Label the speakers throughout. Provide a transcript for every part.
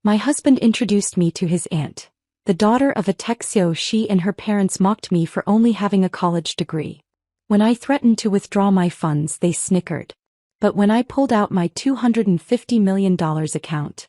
Speaker 1: My husband introduced me to his aunt, the daughter of a tech CEO. She and her parents mocked me for only having a college degree. When I threatened to withdraw my funds, they snickered. But when I pulled out my $250 million account,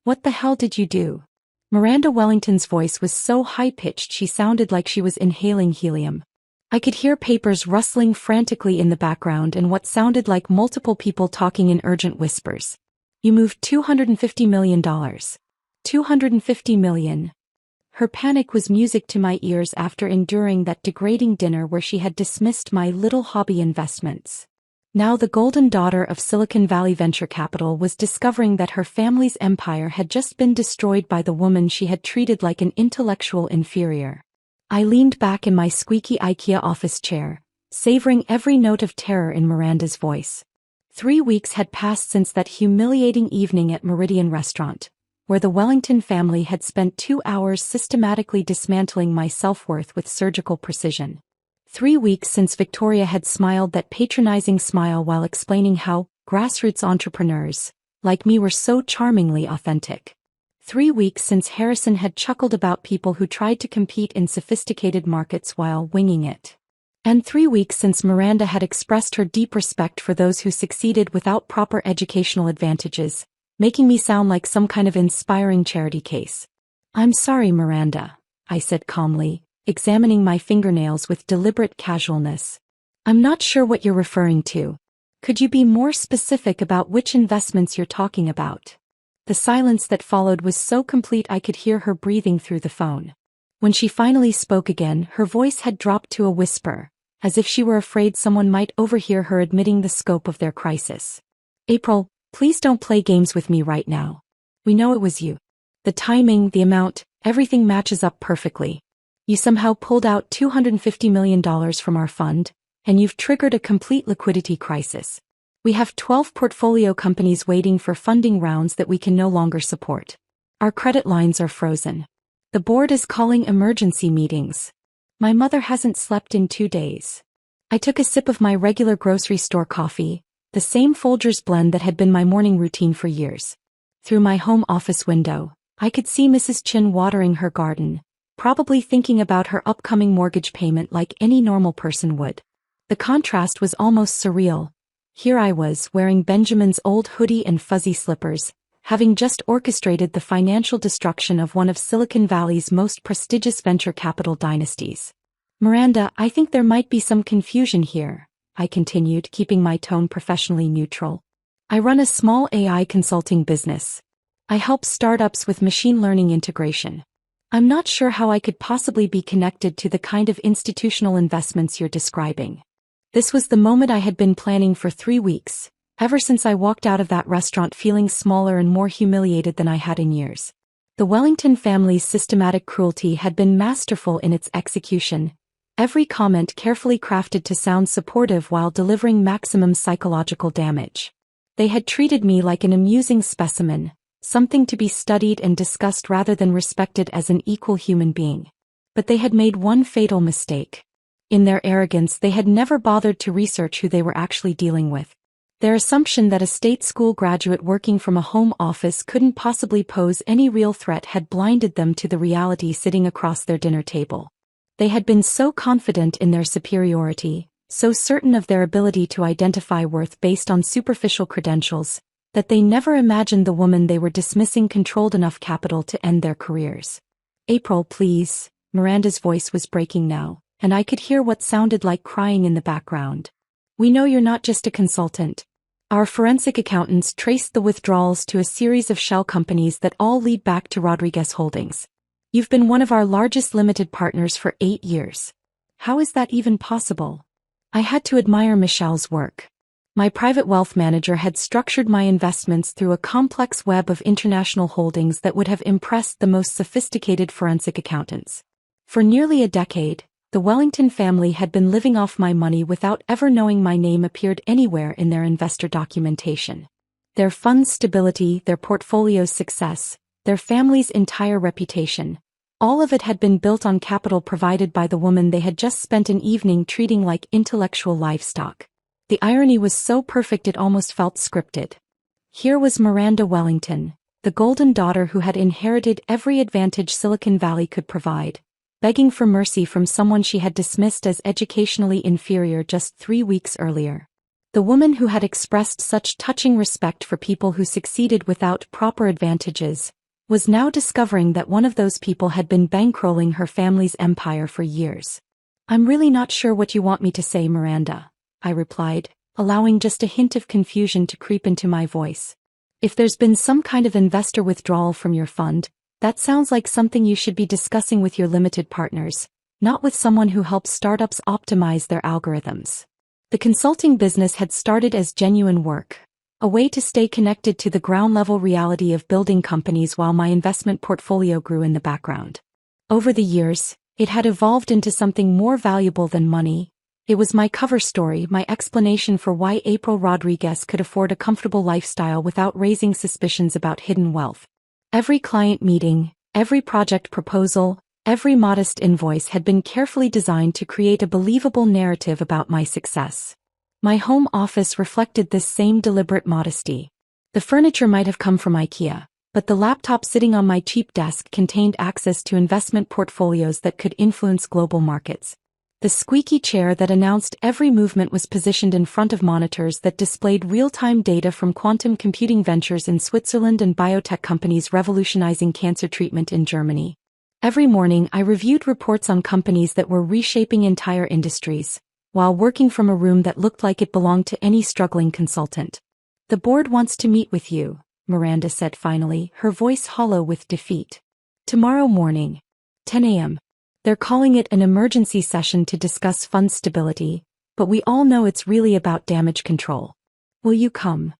Speaker 1: "What the hell did you do?" Miranda Wellington's voice was so high-pitched she sounded like she was inhaling helium. I could hear papers rustling frantically in the background and what sounded like multiple people talking in urgent whispers. "You moved $250 million. $250 million. Her panic was music to my ears after enduring that degrading dinner where she had dismissed my little hobby investments. Now the golden daughter of Silicon Valley venture capital was discovering that her family's empire had just been destroyed by the woman she had treated like an intellectual inferior. I leaned back in my squeaky IKEA office chair, savoring every note of terror in Miranda's voice. 3 weeks had passed since that humiliating evening at Meridian Restaurant, where the Wellington family had spent 2 hours systematically dismantling my self-worth with surgical precision. 3 weeks since Victoria had smiled that patronizing smile while explaining how grassroots entrepreneurs, like me, were so charmingly authentic. 3 weeks since Harrison had chuckled about people who tried to compete in sophisticated markets while winging it. And 3 weeks since Miranda had expressed her deep respect for those who succeeded without proper educational advantages, making me sound like some kind of inspiring charity case. "I'm sorry, Miranda," I said calmly, examining my fingernails with deliberate casualness. "I'm not sure what you're referring to. Could you be more specific about which investments you're talking about?" The silence that followed was so complete I could hear her breathing through the phone. When she finally spoke again, her voice had dropped to a whisper, as if she were afraid someone might overhear her admitting the scope of their crisis. "April, please don't play games with me right now. We know it was you. The timing, the amount, everything matches up perfectly. You somehow pulled out $250 million from our fund, and you've triggered a complete liquidity crisis. We have 12 portfolio companies waiting for funding rounds that we can no longer support. Our credit lines are frozen. The board is calling emergency meetings. My mother hasn't slept in 2 days." I took a sip of my regular grocery store coffee, the same Folgers blend that had been my morning routine for years. Through my home office window, I could see Mrs. Chin watering her garden, probably thinking about her upcoming mortgage payment like any normal person would. The contrast was almost surreal. Here I was, wearing Benjamin's old hoodie and fuzzy slippers, having just orchestrated the financial destruction of one of Silicon Valley's most prestigious venture capital dynasties. "Miranda, I think there might be some confusion here," I continued, keeping my tone professionally neutral. "I run a small AI consulting business. I help startups with machine learning integration. I'm not sure how I could possibly be connected to the kind of institutional investments you're describing." This was the moment I had been planning for 3 weeks, ever since I walked out of that restaurant feeling smaller and more humiliated than I had in years. The Wellington family's systematic cruelty had been masterful in its execution, every comment carefully crafted to sound supportive while delivering maximum psychological damage. They had treated me like an amusing specimen, something to be studied and discussed rather than respected as an equal human being. But they had made one fatal mistake. In their arrogance, they had never bothered to research who they were actually dealing with. Their assumption that a state school graduate working from a home office couldn't possibly pose any real threat had blinded them to the reality sitting across their dinner table. They had been so confident in their superiority, so certain of their ability to identify worth based on superficial credentials, that they never imagined the woman they were dismissing controlled enough capital to end their careers. "April, please," Miranda's voice was breaking now, and I could hear what sounded like crying in the background. "We know you're not just a consultant. Our forensic accountants traced the withdrawals to a series of shell companies that all lead back to Rodriguez Holdings. You've been one of our largest limited partners for 8 years. How is that even possible?" I had to admire Michelle's work. My private wealth manager had structured my investments through a complex web of international holdings that would have impressed the most sophisticated forensic accountants. For nearly a decade, the Wellington family had been living off my money without ever knowing my name appeared anywhere in their investor documentation. Their fund's stability, their portfolio's success, their family's entire reputation, all of it had been built on capital provided by the woman they had just spent an evening treating like intellectual livestock. The irony was so perfect it almost felt scripted. Here was Miranda Wellington, the golden daughter who had inherited every advantage Silicon Valley could provide, begging for mercy from someone she had dismissed as educationally inferior just 3 weeks earlier. The woman who had expressed such touching respect for people who succeeded without proper advantages, was now discovering that one of those people had been bankrolling her family's empire for years. "I'm really not sure what you want me to say, Miranda," I replied, allowing just a hint of confusion to creep into my voice. "If there's been some kind of investor withdrawal from your fund, that sounds like something you should be discussing with your limited partners, not with someone who helps startups optimize their algorithms." The consulting business had started as genuine work, a way to stay connected to the ground-level reality of building companies while my investment portfolio grew in the background. Over the years, it had evolved into something more valuable than money. It was my cover story, my explanation for why April Rodriguez could afford a comfortable lifestyle without raising suspicions about hidden wealth. Every client meeting, every project proposal, every modest invoice had been carefully designed to create a believable narrative about my success. My home office reflected this same deliberate modesty. The furniture might have come from IKEA, but the laptop sitting on my cheap desk contained access to investment portfolios that could influence global markets. The squeaky chair that announced every movement was positioned in front of monitors that displayed real-time data from quantum computing ventures in Switzerland and biotech companies revolutionizing cancer treatment in Germany. Every morning I reviewed reports on companies that were reshaping entire industries, while working from a room that looked like it belonged to any struggling consultant. "The board wants to meet with you," Miranda said finally, her voice hollow with defeat. "Tomorrow morning, 10 a.m. They're calling it an emergency session to discuss fund stability, but we all know it's really about damage control. Will you come?"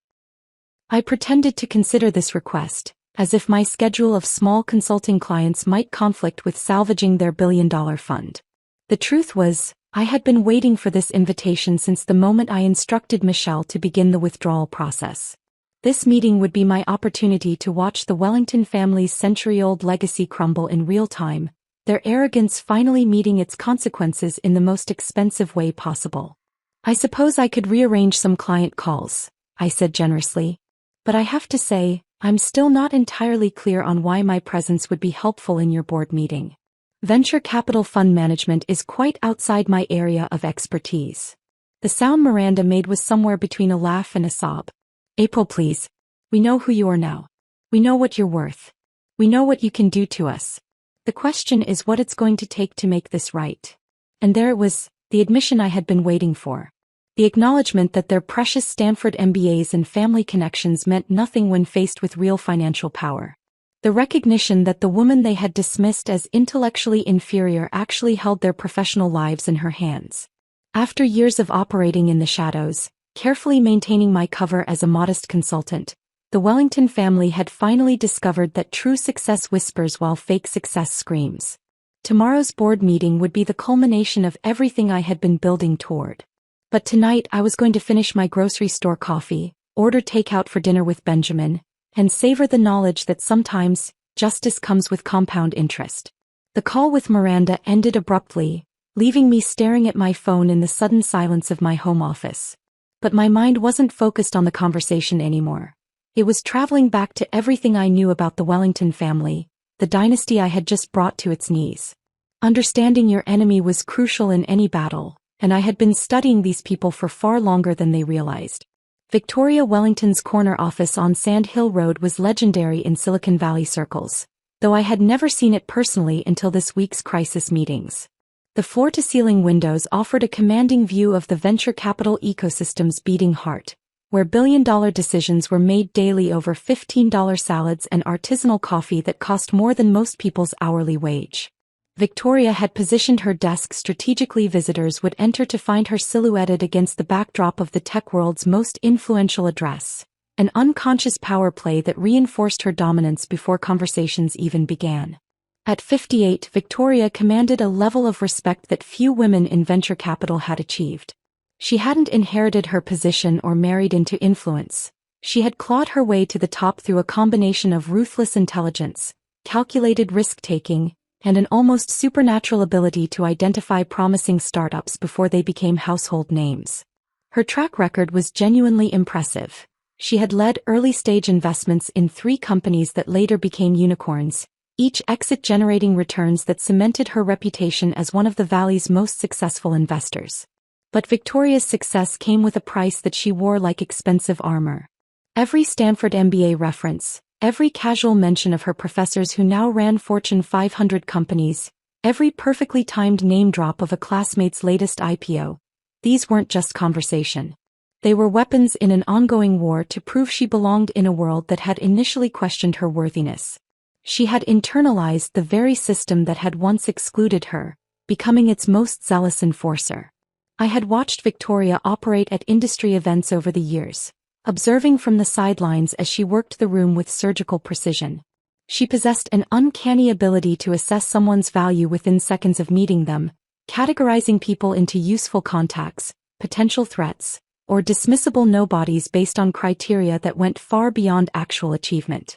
Speaker 1: I pretended to consider this request, as if my schedule of small consulting clients might conflict with salvaging their billion-dollar fund. The truth was, I had been waiting for this invitation since the moment I instructed Michelle to begin the withdrawal process. This meeting would be my opportunity to watch the Wellington family's century-old legacy crumble in real time, their arrogance finally meeting its consequences in the most expensive way possible. "I suppose I could rearrange some client calls," I said generously. "But I have to say, I'm still not entirely clear on why my presence would be helpful in your board meeting. Venture capital fund management is quite outside my area of expertise." The sound Miranda made was somewhere between a laugh and a sob. "April, please. We know who you are now. We know what you're worth. We know what you can do to us. The question is what it's going to take to make this right." And there it was, the admission I had been waiting for. The acknowledgement that their precious Stanford MBAs and family connections meant nothing when faced with real financial power. The recognition that the woman they had dismissed as intellectually inferior actually held their professional lives in her hands. After years of operating in the shadows, carefully maintaining my cover as a modest consultant, the Wellington family had finally discovered that true success whispers while fake success screams. Tomorrow's board meeting would be the culmination of everything I had been building toward. But tonight I was going to finish my grocery store coffee, order takeout for dinner with Benjamin, and savor the knowledge that sometimes, justice comes with compound interest. The call with Miranda ended abruptly, leaving me staring at my phone in the sudden silence of my home office. But my mind wasn't focused on the conversation anymore. It was traveling back to everything I knew about the Wellington family, the dynasty I had just brought to its knees. Understanding your enemy was crucial in any battle, and I had been studying these people for far longer than they realized. Victoria Wellington's corner office on Sand Hill Road was legendary in Silicon Valley circles, though I had never seen it personally until this week's crisis meetings. The floor-to-ceiling windows offered a commanding view of the venture capital ecosystem's beating heart, where billion-dollar decisions were made daily over $15 salads and artisanal coffee that cost more than most people's hourly wage. Victoria had positioned her desk strategically. Visitors would enter to find her silhouetted against the backdrop of the tech world's most influential address, an unconscious power play that reinforced her dominance before conversations even began. At 58, Victoria commanded a level of respect that few women in venture capital had achieved. She hadn't inherited her position or married into influence. She had clawed her way to the top through a combination of ruthless intelligence, calculated risk-taking, and an almost supernatural ability to identify promising startups before they became household names. Her track record was genuinely impressive. She had led early-stage investments in 3 companies that later became unicorns, each exit generating returns that cemented her reputation as one of the Valley's most successful investors. But Victoria's success came with a price that she wore like expensive armor. Every Stanford MBA reference, every casual mention of her professors who now ran Fortune 500 companies, every perfectly timed name drop of a classmate's latest IPO, these weren't just conversation. They were weapons in an ongoing war to prove she belonged in a world that had initially questioned her worthiness. She had internalized the very system that had once excluded her, becoming its most zealous enforcer. I had watched Victoria operate at industry events over the years, observing from the sidelines as she worked the room with surgical precision. She possessed an uncanny ability to assess someone's value within seconds of meeting them, categorizing people into useful contacts, potential threats, or dismissible nobodies based on criteria that went far beyond actual achievement.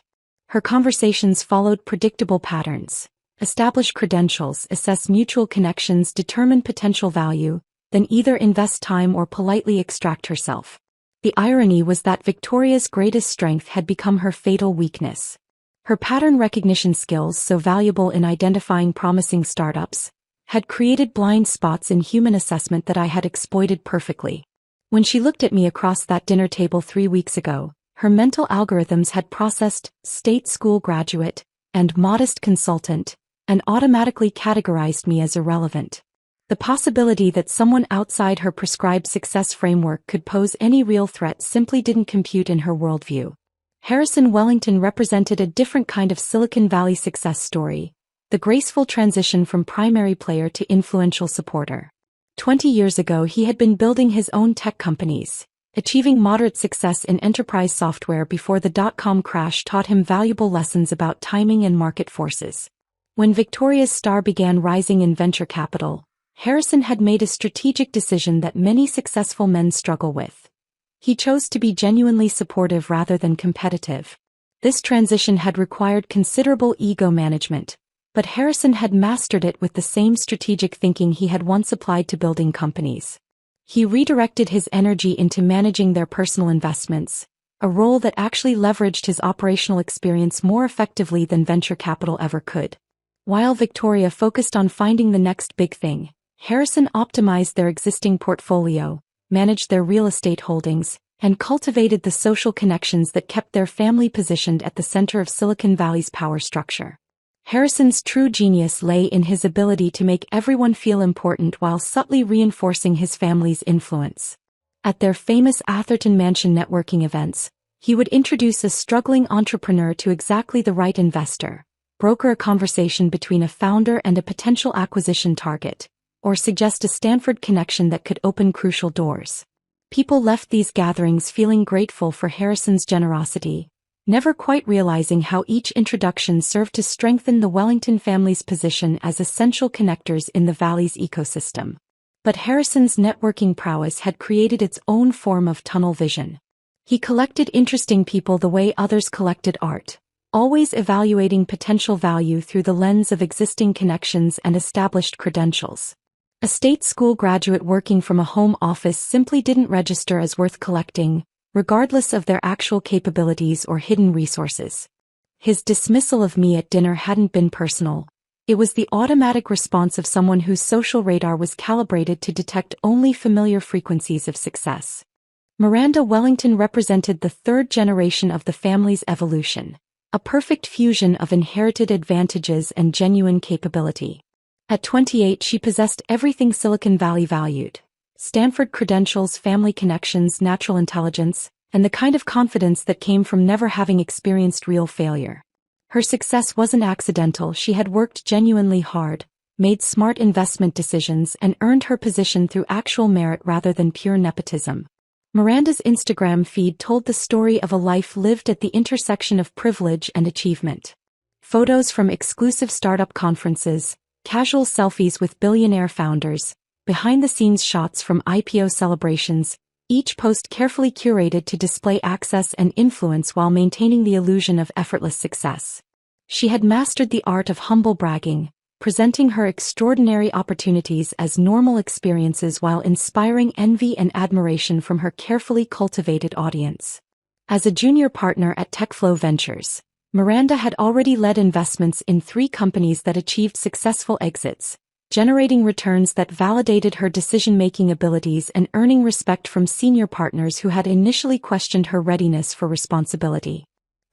Speaker 1: Her conversations followed predictable patterns: establish credentials, assess mutual connections, determine potential value, then either invest time or politely extract herself. The irony was that Victoria's greatest strength had become her fatal weakness. Her pattern recognition skills, so valuable in identifying promising startups, had created blind spots in human assessment that I had exploited perfectly. When she looked at me across that dinner table 3 weeks ago, her mental algorithms had processed state school graduate and modest consultant and automatically categorized me as irrelevant. The possibility that someone outside her prescribed success framework could pose any real threat simply didn't compute in her worldview. Harrison Wellington represented a different kind of Silicon Valley success story, the graceful transition from primary player to influential supporter. 20 years ago he had been building his own tech companies, achieving moderate success in enterprise software before the dot-com crash taught him valuable lessons about timing and market forces. When Victoria's star began rising in venture capital, Harrison had made a strategic decision that many successful men struggle with. He chose to be genuinely supportive rather than competitive. This transition had required considerable ego management, but Harrison had mastered it with the same strategic thinking he had once applied to building companies. He redirected his energy into managing their personal investments, a role that actually leveraged his operational experience more effectively than venture capital ever could. While Victoria focused on finding the next big thing, Harrison optimized their existing portfolio, managed their real estate holdings, and cultivated the social connections that kept their family positioned at the center of Silicon Valley's power structure. Harrison's true genius lay in his ability to make everyone feel important while subtly reinforcing his family's influence. At their famous Atherton Mansion networking events, he would introduce a struggling entrepreneur to exactly the right investor, broker a conversation between a founder and a potential acquisition target, or suggest a Stanford connection that could open crucial doors. People left these gatherings feeling grateful for Harrison's generosity, never quite realizing how each introduction served to strengthen the Wellington family's position as essential connectors in the Valley's ecosystem. But Harrison's networking prowess had created its own form of tunnel vision. He collected interesting people the way others collected art, always evaluating potential value through the lens of existing connections and established credentials. A state school graduate working from a home office simply didn't register as worth collecting, regardless of their actual capabilities or hidden resources. His dismissal of me at dinner hadn't been personal. It was the automatic response of someone whose social radar was calibrated to detect only familiar frequencies of success. Miranda Wellington represented the 3rd generation of the family's evolution, a perfect fusion of inherited advantages and genuine capability. At 28 she possessed everything Silicon Valley valued: Stanford credentials, family connections, natural intelligence, and the kind of confidence that came from never having experienced real failure. Her success wasn't accidental. She had worked genuinely hard, made smart investment decisions, and earned her position through actual merit rather than pure nepotism. Miranda's Instagram feed told the story of a life lived at the intersection of privilege and achievement. Photos from exclusive startup conferences, casual selfies with billionaire founders, behind-the-scenes shots from IPO celebrations, each post carefully curated to display access and influence while maintaining the illusion of effortless success. She had mastered the art of humble bragging, presenting her extraordinary opportunities as normal experiences while inspiring envy and admiration from her carefully cultivated audience. As a junior partner at TechFlow Ventures, Miranda had already led investments in 3 companies that achieved successful exits, generating returns that validated her decision-making abilities and earning respect from senior partners who had initially questioned her readiness for responsibility.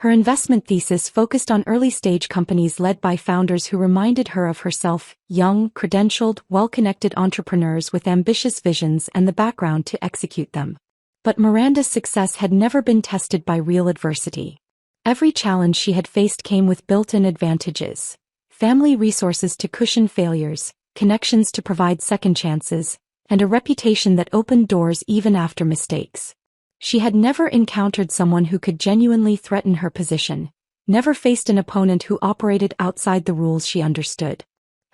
Speaker 1: Her investment thesis focused on early-stage companies led by founders who reminded her of herself, young, credentialed, well-connected entrepreneurs with ambitious visions and the background to execute them. But Miranda's success had never been tested by real adversity. Every challenge she had faced came with built-in advantages: family resources to cushion failures, connections to provide second chances, and a reputation that opened doors even after mistakes. She had never encountered someone who could genuinely threaten her position, never faced an opponent who operated outside the rules she understood.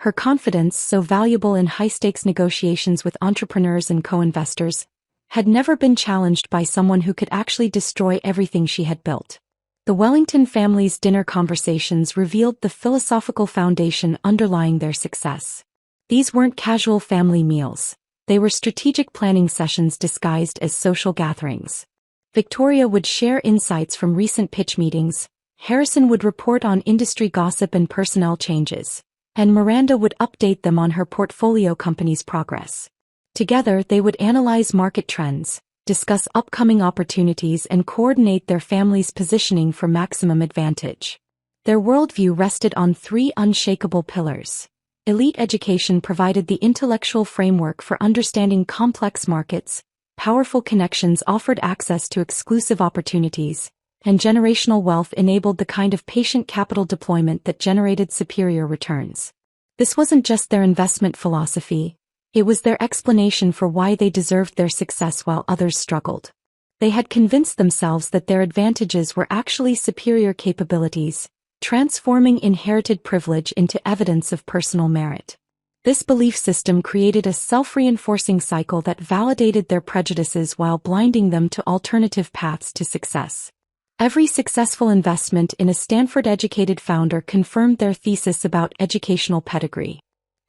Speaker 1: Her confidence, so valuable in high-stakes negotiations with entrepreneurs and co-investors, had never been challenged by someone who could actually destroy everything she had built. The Wellington family's dinner conversations revealed the philosophical foundation underlying their success. These weren't casual family meals. They were strategic planning sessions disguised as social gatherings. Victoria would share insights from recent pitch meetings, Harrison would report on industry gossip and personnel changes, and Miranda would update them on her portfolio company's progress. Together, they would analyze market trends, discuss upcoming opportunities, and coordinate their family's positioning for maximum advantage. Their worldview rested on 3 unshakable pillars. Elite education provided the intellectual framework for understanding complex markets, powerful connections offered access to exclusive opportunities, and generational wealth enabled the kind of patient capital deployment that generated superior returns. This wasn't just their investment philosophy, it was their explanation for why they deserved their success while others struggled. They had convinced themselves that their advantages were actually superior capabilities, transforming inherited privilege into evidence of personal merit. This belief system created a self-reinforcing cycle that validated their prejudices while blinding them to alternative paths to success. Every successful investment in a Stanford-educated founder confirmed their thesis about educational pedigree.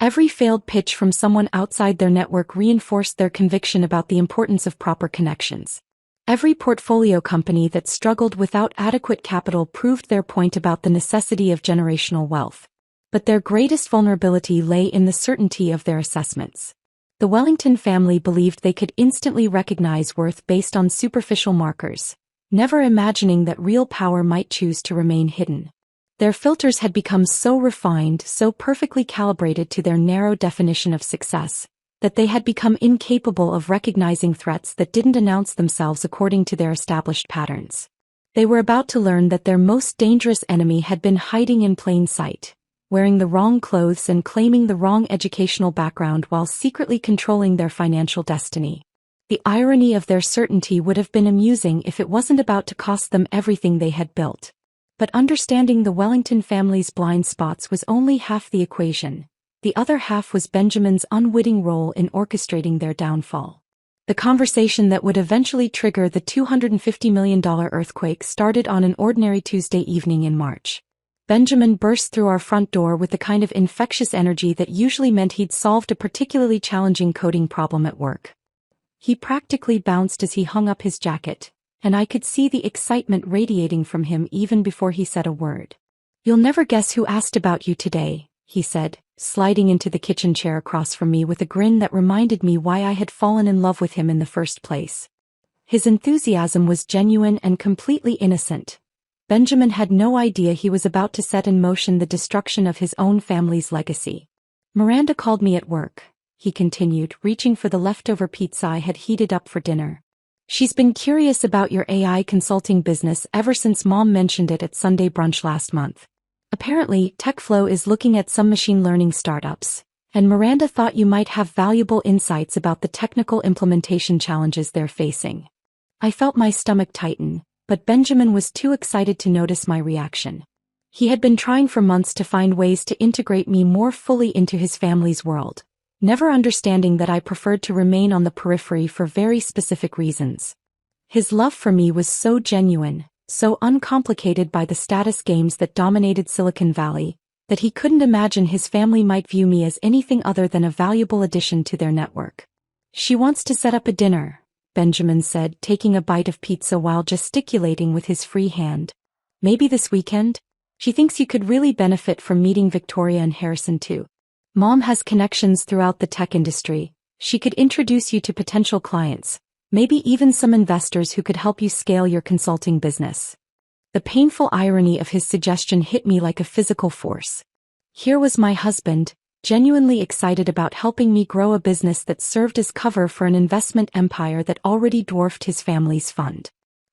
Speaker 1: Every failed pitch from someone outside their network reinforced their conviction about the importance of proper connections. Every portfolio company that struggled without adequate capital proved their point about the necessity of generational wealth. But their greatest vulnerability lay in the certainty of their assessments. The Wellington family believed they could instantly recognize worth based on superficial markers, never imagining that real power might choose to remain hidden. Their filters had become so refined, so perfectly calibrated to their narrow definition of success, that they had become incapable of recognizing threats that didn't announce themselves according to their established patterns. They were about to learn that their most dangerous enemy had been hiding in plain sight, wearing the wrong clothes and claiming the wrong educational background while secretly controlling their financial destiny. The irony of their certainty would have been amusing if it wasn't about to cost them everything they had built. But understanding the Wellington family's blind spots was only half the equation. The other half was Benjamin's unwitting role in orchestrating their downfall. The conversation that would eventually trigger the $250 million earthquake started on an ordinary Tuesday evening in March. Benjamin burst through our front door with the kind of infectious energy that usually meant he'd solved a particularly challenging coding problem at work. He practically bounced as he hung up his jacket, and I could see the excitement radiating from him even before he said a word. "You'll never guess who asked about you today," he said, sliding into the kitchen chair across from me with a grin that reminded me why I had fallen in love with him in the first place. His enthusiasm was genuine and completely innocent. Benjamin had no idea he was about to set in motion the destruction of his own family's legacy. "Miranda called me at work," he continued, reaching for the leftover pizza I had heated up for dinner. "She's been curious about your AI consulting business ever since Mom mentioned it at Sunday brunch last month. Apparently, TechFlow is looking at some machine learning startups, and Miranda thought you might have valuable insights about the technical implementation challenges they're facing." I felt my stomach tighten, but Benjamin was too excited to notice my reaction. He had been trying for months to find ways to integrate me more fully into his family's world, never understanding that I preferred to remain on the periphery for very specific reasons. His love for me was so genuine, so uncomplicated by the status games that dominated Silicon Valley, that he couldn't imagine his family might view me as anything other than a valuable addition to their network. "She wants to set up a dinner," Benjamin said, taking a bite of pizza while gesticulating with his free hand. Maybe this weekend? She thinks you could really benefit from meeting Victoria and Harrison too. Mom has connections throughout the tech industry. She could introduce you to potential clients, maybe even some investors who could help you scale your consulting business. The painful irony of his suggestion hit me like a physical force. Here was my husband, genuinely excited about helping me grow a business that served as cover for an investment empire that already dwarfed his family's fund.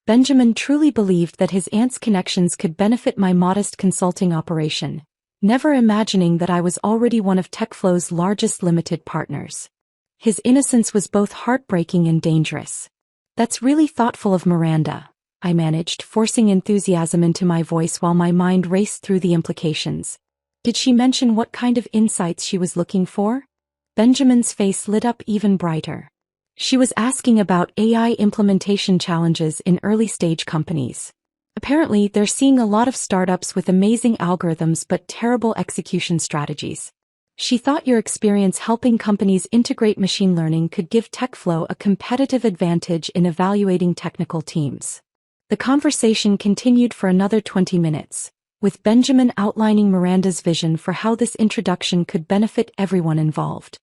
Speaker 1: Benjamin truly believed that his aunt's connections could benefit my modest consulting operation, never imagining that I was already one of TechFlow's largest limited partners. His innocence was both heartbreaking and dangerous. That's really thoughtful of Miranda, I managed, forcing enthusiasm into my voice while my mind raced through the implications. Did she mention what kind of insights she was looking for? Benjamin's face lit up even brighter. She was asking about AI implementation challenges in early-stage companies. Apparently, they're seeing a lot of startups with amazing algorithms but terrible execution strategies. She thought your experience helping companies integrate machine learning could give TechFlow a competitive advantage in evaluating technical teams. The conversation continued for another 20 minutes, with Benjamin outlining Miranda's vision for how this introduction could benefit everyone involved.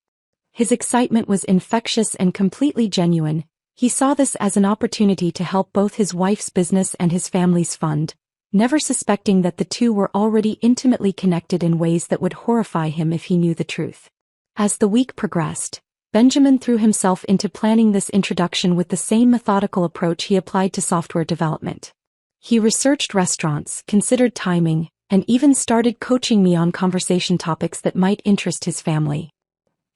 Speaker 1: His excitement was infectious and completely genuine. He saw this as an opportunity to help both his wife's business and his family's fund, never suspecting that the two were already intimately connected in ways that would horrify him if he knew the truth. As the week progressed, Benjamin threw himself into planning this introduction with the same methodical approach he applied to software development. He researched restaurants, considered timing, and even started coaching me on conversation topics that might interest his family.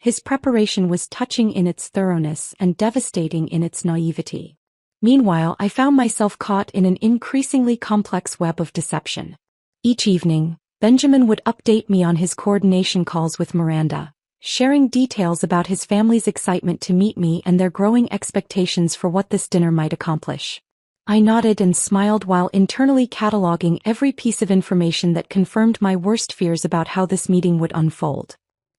Speaker 1: His preparation was touching in its thoroughness and devastating in its naivety. Meanwhile, I found myself caught in an increasingly complex web of deception. Each evening, Benjamin would update me on his coordination calls with Miranda, sharing details about his family's excitement to meet me and their growing expectations for what this dinner might accomplish. I nodded and smiled while internally cataloging every piece of information that confirmed my worst fears about how this meeting would unfold.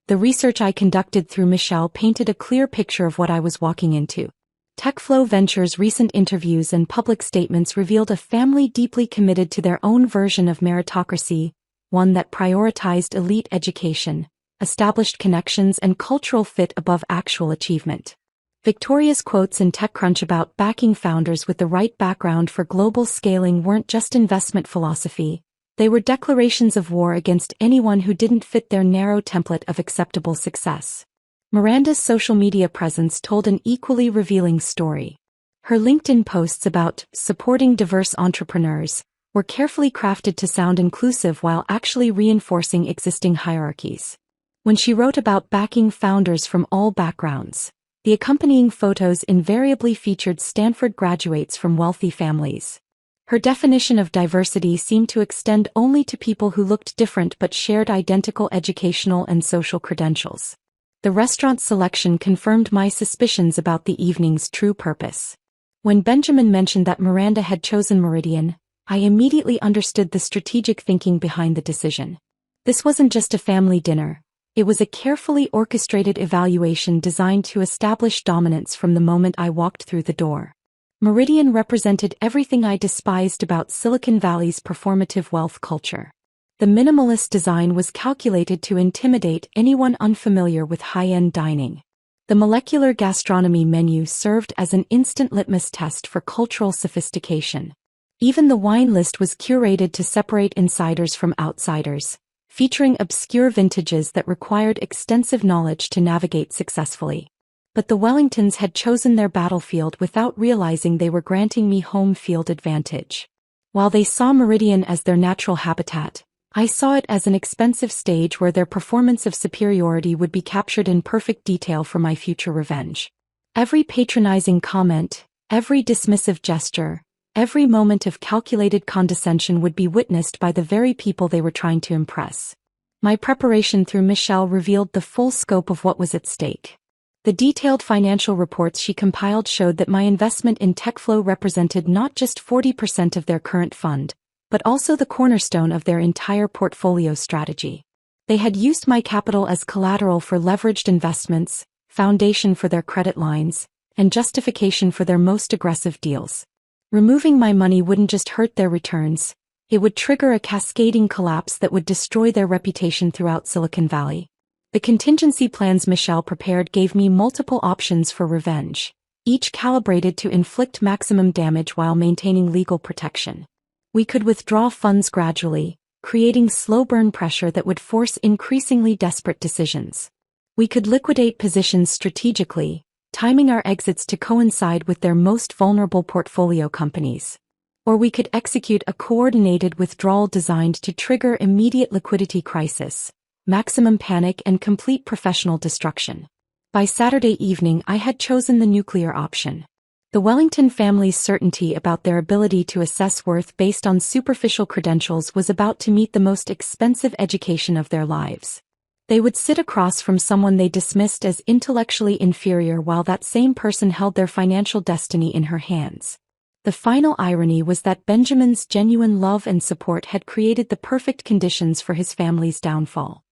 Speaker 1: The research I conducted through Michelle painted a clear picture of what I was walking into. TechFlow Ventures' recent interviews and public statements revealed a family deeply committed to their own version of meritocracy, one that prioritized elite education, established connections and cultural fit above actual achievement. Victoria's quotes in TechCrunch about backing founders with the right background for global scaling weren't just investment philosophy, they were declarations of war against anyone who didn't fit their narrow template of acceptable success. Miranda's social media presence told an equally revealing story. Her LinkedIn posts about supporting diverse entrepreneurs were carefully crafted to sound inclusive while actually reinforcing existing hierarchies. When she wrote about backing founders from all backgrounds, the accompanying photos invariably featured Stanford graduates from wealthy families. Her definition of diversity seemed to extend only to people who looked different but shared identical educational and social credentials. The restaurant selection confirmed my suspicions about the evening's true purpose. When Benjamin mentioned that Miranda had chosen Meridian, I immediately understood the strategic thinking behind the decision. This wasn't just a family dinner. It was a carefully orchestrated evaluation designed to establish dominance from the moment I walked through the door. Meridian represented everything I despised about Silicon Valley's performative wealth culture. The minimalist design was calculated to intimidate anyone unfamiliar with high-end dining. The molecular gastronomy menu served as an instant litmus test for cultural sophistication. Even the wine list was curated to separate insiders from outsiders, featuring obscure vintages that required extensive knowledge to navigate successfully. But the Wellingtons had chosen their battlefield without realizing they were granting me home field advantage. While they saw Meridian as their natural habitat, I saw it as an expensive stage where their performance of superiority would be captured in perfect detail for my future revenge. Every patronizing comment, every dismissive gesture, every moment of calculated condescension would be witnessed by the very people they were trying to impress. My preparation through Michelle revealed the full scope of what was at stake. The detailed financial reports she compiled showed that my investment in TechFlow represented not just 40% of their current fund, but also the cornerstone of their entire portfolio strategy. They had used my capital as collateral for leveraged investments, foundation for their credit lines, and justification for their most aggressive deals. Removing my money wouldn't just hurt their returns, it would trigger a cascading collapse that would destroy their reputation throughout Silicon Valley. The contingency plans Michelle prepared gave me multiple options for revenge, each calibrated to inflict maximum damage while maintaining legal protection. We could withdraw funds gradually, creating slow-burn pressure that would force increasingly desperate decisions. We could liquidate positions strategically, timing our exits to coincide with their most vulnerable portfolio companies. Or we could execute a coordinated withdrawal designed to trigger immediate liquidity crisis, maximum panic and complete professional destruction. By Saturday evening I had chosen the nuclear option. The Wellington family's certainty about their ability to assess worth based on superficial credentials was about to meet the most expensive education of their lives. They would sit across from someone they dismissed as intellectually inferior while that same person held their financial destiny in her hands. The final irony was that Benjamin's genuine love and support had created the perfect conditions for his family's downfall.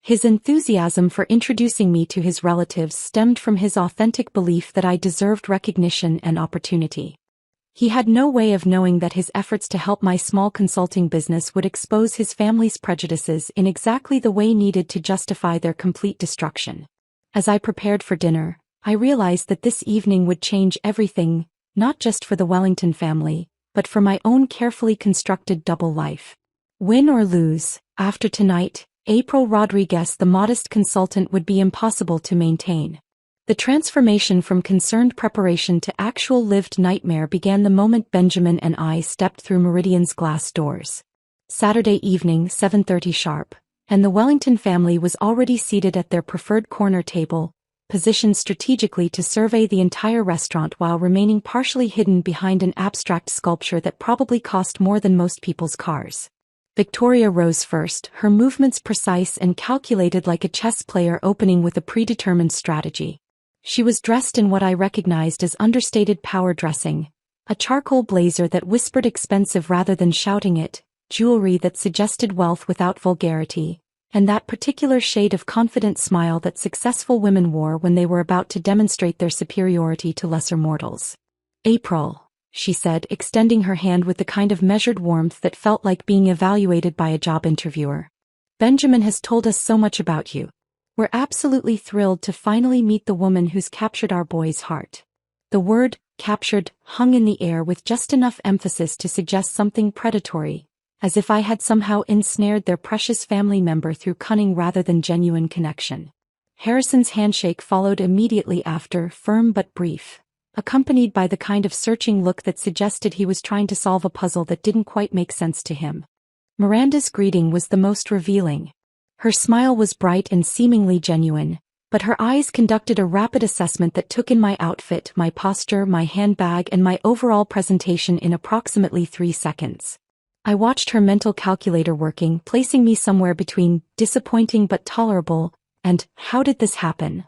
Speaker 1: His enthusiasm for introducing me to his relatives stemmed from his authentic belief that I deserved recognition and opportunity. He had no way of knowing that his efforts to help my small consulting business would expose his family's prejudices in exactly the way needed to justify their complete destruction. As I prepared for dinner, I realized that this evening would change everything, not just for the Wellington family, but for my own carefully constructed double life. Win or lose, after tonight, April Rodriguez, the modest consultant, would be impossible to maintain. The transformation from concerned preparation to actual lived nightmare began the moment Benjamin and I stepped through Meridian's glass doors. Saturday evening, 7:30 sharp, and the Wellington family was already seated at their preferred corner table, positioned strategically to survey the entire restaurant while remaining partially hidden behind an abstract sculpture that probably cost more than most people's cars. Victoria rose first, her movements precise and calculated like a chess player opening with a predetermined strategy. She was dressed in what I recognized as understated power dressing, a charcoal blazer that whispered expensive rather than shouting it, jewelry that suggested wealth without vulgarity, and that particular shade of confident smile that successful women wore when they were about to demonstrate their superiority to lesser mortals. "April," she said, extending her hand with the kind of measured warmth that felt like being evaluated by a job interviewer. "Benjamin has told us so much about you. We're absolutely thrilled to finally meet the woman who's captured our boy's heart." The word, captured, hung in the air with just enough emphasis to suggest something predatory, as if I had somehow ensnared their precious family member through cunning rather than genuine connection. Harrison's handshake followed immediately after, firm but brief, accompanied by the kind of searching look that suggested he was trying to solve a puzzle that didn't quite make sense to him. Miranda's greeting was the most revealing. Her smile was bright and seemingly genuine, but her eyes conducted a rapid assessment that took in my outfit, my posture, my handbag, and my overall presentation in approximately 3 seconds. I watched her mental calculator working, placing me somewhere between disappointing but tolerable and how did this happen,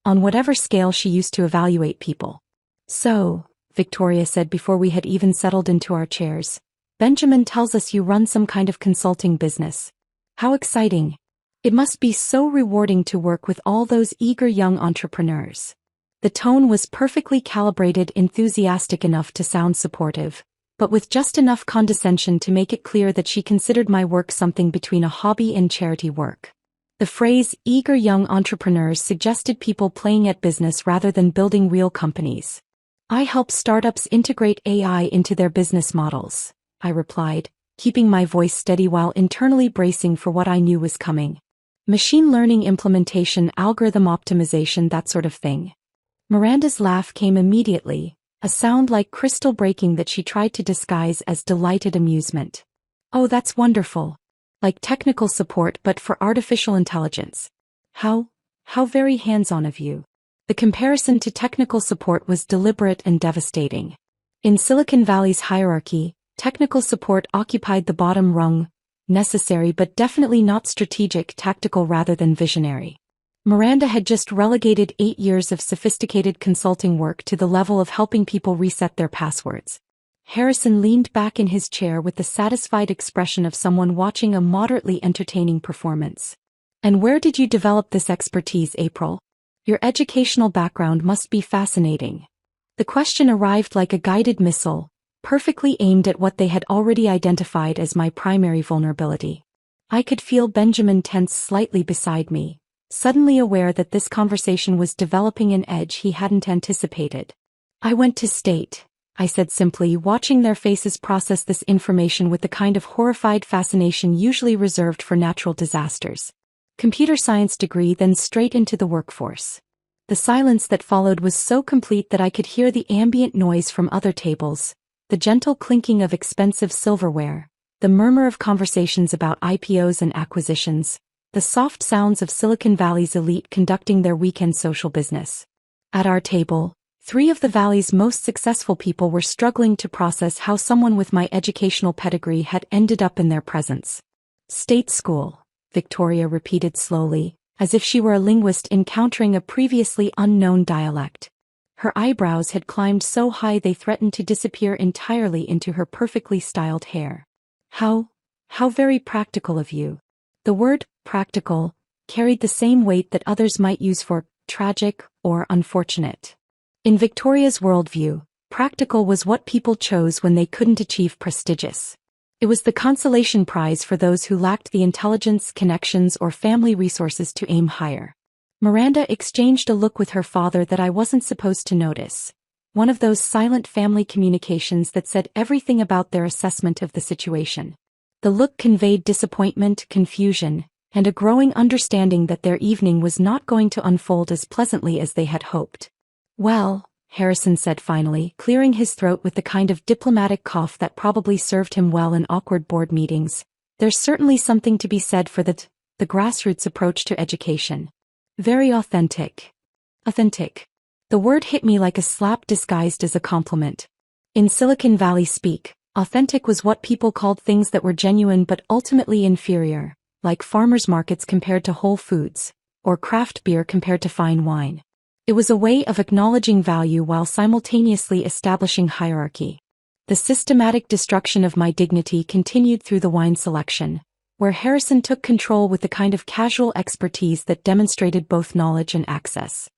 Speaker 1: on whatever scale she used to evaluate people. "So," Victoria said before we had even settled into our chairs, "Benjamin tells us you run some kind of consulting business. How exciting. It must be so rewarding to work with all those eager young entrepreneurs." The tone was perfectly calibrated, enthusiastic enough to sound supportive, but with just enough condescension to make it clear that she considered my work something between a hobby and charity work. The phrase, eager young entrepreneurs, suggested people playing at business rather than building real companies. "I help startups integrate AI into their business models," I replied, keeping my voice steady while internally bracing for what I knew was coming. "Machine learning implementation, algorithm optimization, that sort of thing." Miranda's laugh came immediately, a sound like crystal breaking that she tried to disguise as delighted amusement. "Oh, that's wonderful. Like technical support but for artificial intelligence. How very hands-on of you." The comparison to technical support was deliberate and devastating. In Silicon Valley's hierarchy, technical support occupied the bottom rung, necessary but definitely not strategic, tactical rather than visionary. Miranda had just relegated 8 years of sophisticated consulting work to the level of helping people reset their passwords. Harrison leaned back in his chair with the satisfied expression of someone watching a moderately entertaining performance. "And where did you develop this expertise, April? Your educational background must be fascinating." The question arrived like a guided missile, perfectly aimed at what they had already identified as my primary vulnerability. I could feel Benjamin tense slightly beside me, suddenly aware that this conversation was developing an edge he hadn't anticipated. "I went to state," I said simply, watching their faces process this information with the kind of horrified fascination usually reserved for natural disasters. "Computer science degree, then straight into the workforce." The silence that followed was so complete that I could hear the ambient noise from other tables, the gentle clinking of expensive silverware, the murmur of conversations about IPOs and acquisitions, the soft sounds of Silicon Valley's elite conducting their weekend social business. At our table, 3 of the Valley's most successful people were struggling to process how someone with my educational pedigree had ended up in their presence. "State school," Victoria repeated slowly, as if she were a linguist encountering a previously unknown dialect. Her eyebrows had climbed so high they threatened to disappear entirely into her perfectly styled hair. How very practical of you." The word practical carried the same weight that others might use for tragic or unfortunate. In Victoria's worldview, practical was what people chose when they couldn't achieve prestigious. It was the consolation prize for those who lacked the intelligence, connections, or family resources to aim higher. Miranda exchanged a look with her father that I wasn't supposed to notice, one of those silent family communications that said everything about their assessment of the situation. The look conveyed disappointment, confusion, and a growing understanding that their evening was not going to unfold as pleasantly as they had hoped. "Well," Harrison said finally, clearing his throat with the kind of diplomatic cough that probably served him well in awkward board meetings, "there's certainly something to be said for the grassroots approach to education. Very authentic." Authentic. The word hit me like a slap disguised as a compliment. In Silicon Valley speak, authentic was what people called things that were genuine but ultimately inferior, like farmers' markets compared to Whole Foods, or craft beer compared to fine wine. It was a way of acknowledging value while simultaneously establishing hierarchy. The systematic destruction of my dignity continued through the wine selection, where Harrison took control with the kind of casual expertise that demonstrated both knowledge and access.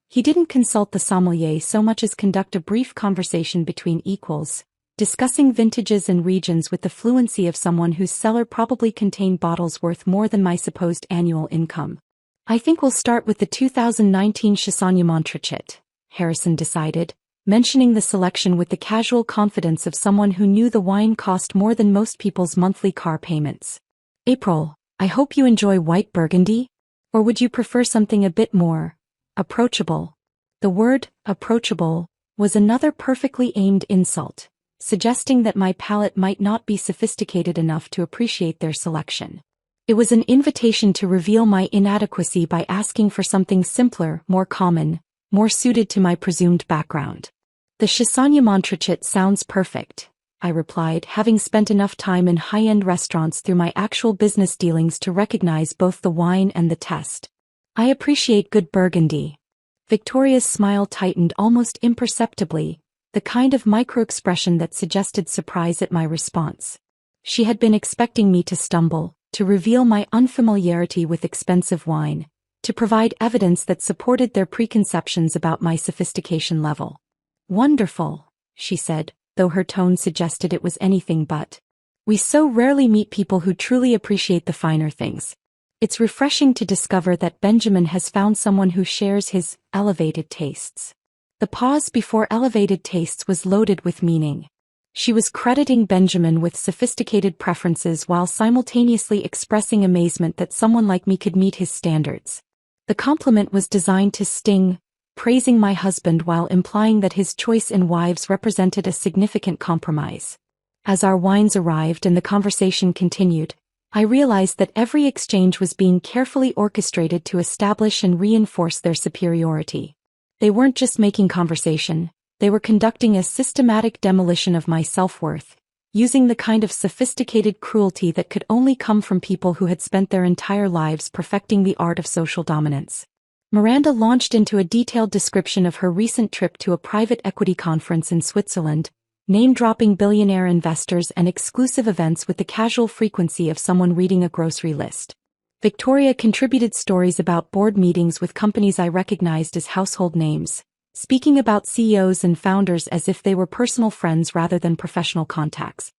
Speaker 1: He didn't consult the sommelier so much as conduct a brief conversation between equals, discussing vintages and regions with the fluency of someone whose cellar probably contained bottles worth more than my supposed annual income. "I think we'll start with the 2019 Chassagne Montrachet," Harrison decided, mentioning the selection with the casual confidence of someone who knew the wine cost more than most people's monthly car payments. "April, I hope you enjoy white Burgundy? Or would you prefer something a bit more approachable?" The word approachable was another perfectly aimed insult, suggesting that my palate might not be sophisticated enough to appreciate their selection. It was an invitation to reveal my inadequacy by asking for something simpler, more common, more suited to my presumed background. "The Chassagne Montrachet sounds perfect," I replied, having spent enough time in high-end restaurants through my actual business dealings to recognize both the wine and the test. "I appreciate good Burgundy." Victoria's smile tightened almost imperceptibly, the kind of micro-expression that suggested surprise at my response. She had been expecting me to stumble, to reveal my unfamiliarity with expensive wine, to provide evidence that supported their preconceptions about my sophistication level. "Wonderful," she said, though her tone suggested it was anything but. "We so rarely meet people who truly appreciate the finer things. It's refreshing to discover that Benjamin has found someone who shares his elevated tastes." The pause before elevated tastes was loaded with meaning. She was crediting Benjamin with sophisticated preferences while simultaneously expressing amazement that someone like me could meet his standards. The compliment was designed to sting, praising my husband while implying that his choice in wives represented a significant compromise. As our wines arrived and the conversation continued, I realized that every exchange was being carefully orchestrated to establish and reinforce their superiority. They weren't just making conversation. They were conducting a systematic demolition of my self-worth, using the kind of sophisticated cruelty that could only come from people who had spent their entire lives perfecting the art of social dominance. Miranda launched into a detailed description of her recent trip to a private equity conference in Switzerland, name-dropping billionaire investors and exclusive events with the casual frequency of someone reading a grocery list. Victoria contributed stories about board meetings with companies I recognized as household names, speaking about CEOs and founders as if they were personal friends rather than professional contacts.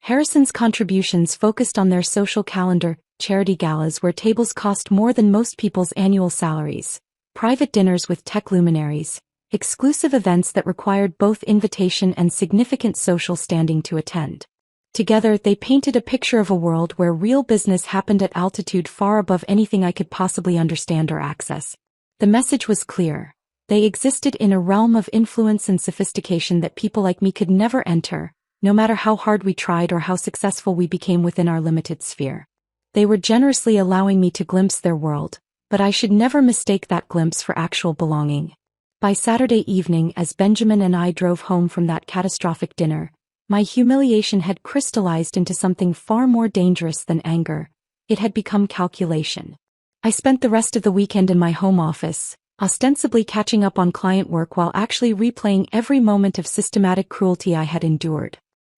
Speaker 1: Harrison's contributions focused on their social calendar, charity galas where tables cost more than most people's annual salaries, private dinners with tech luminaries, exclusive events that required both invitation and significant social standing to attend. Together, they painted a picture of a world where real business happened at altitude far above anything I could possibly understand or access. The message was clear. They existed in a realm of influence and sophistication that people like me could never enter, no matter how hard we tried or how successful we became within our limited sphere. They were generously allowing me to glimpse their world, but I should never mistake that glimpse for actual belonging. By Saturday evening, as Benjamin and I drove home from that catastrophic dinner, my humiliation had crystallized into something far more dangerous than anger. It had become calculation. I spent the rest of the weekend in my home office, ostensibly catching up on client work while actually replaying every moment of systematic cruelty I had endured.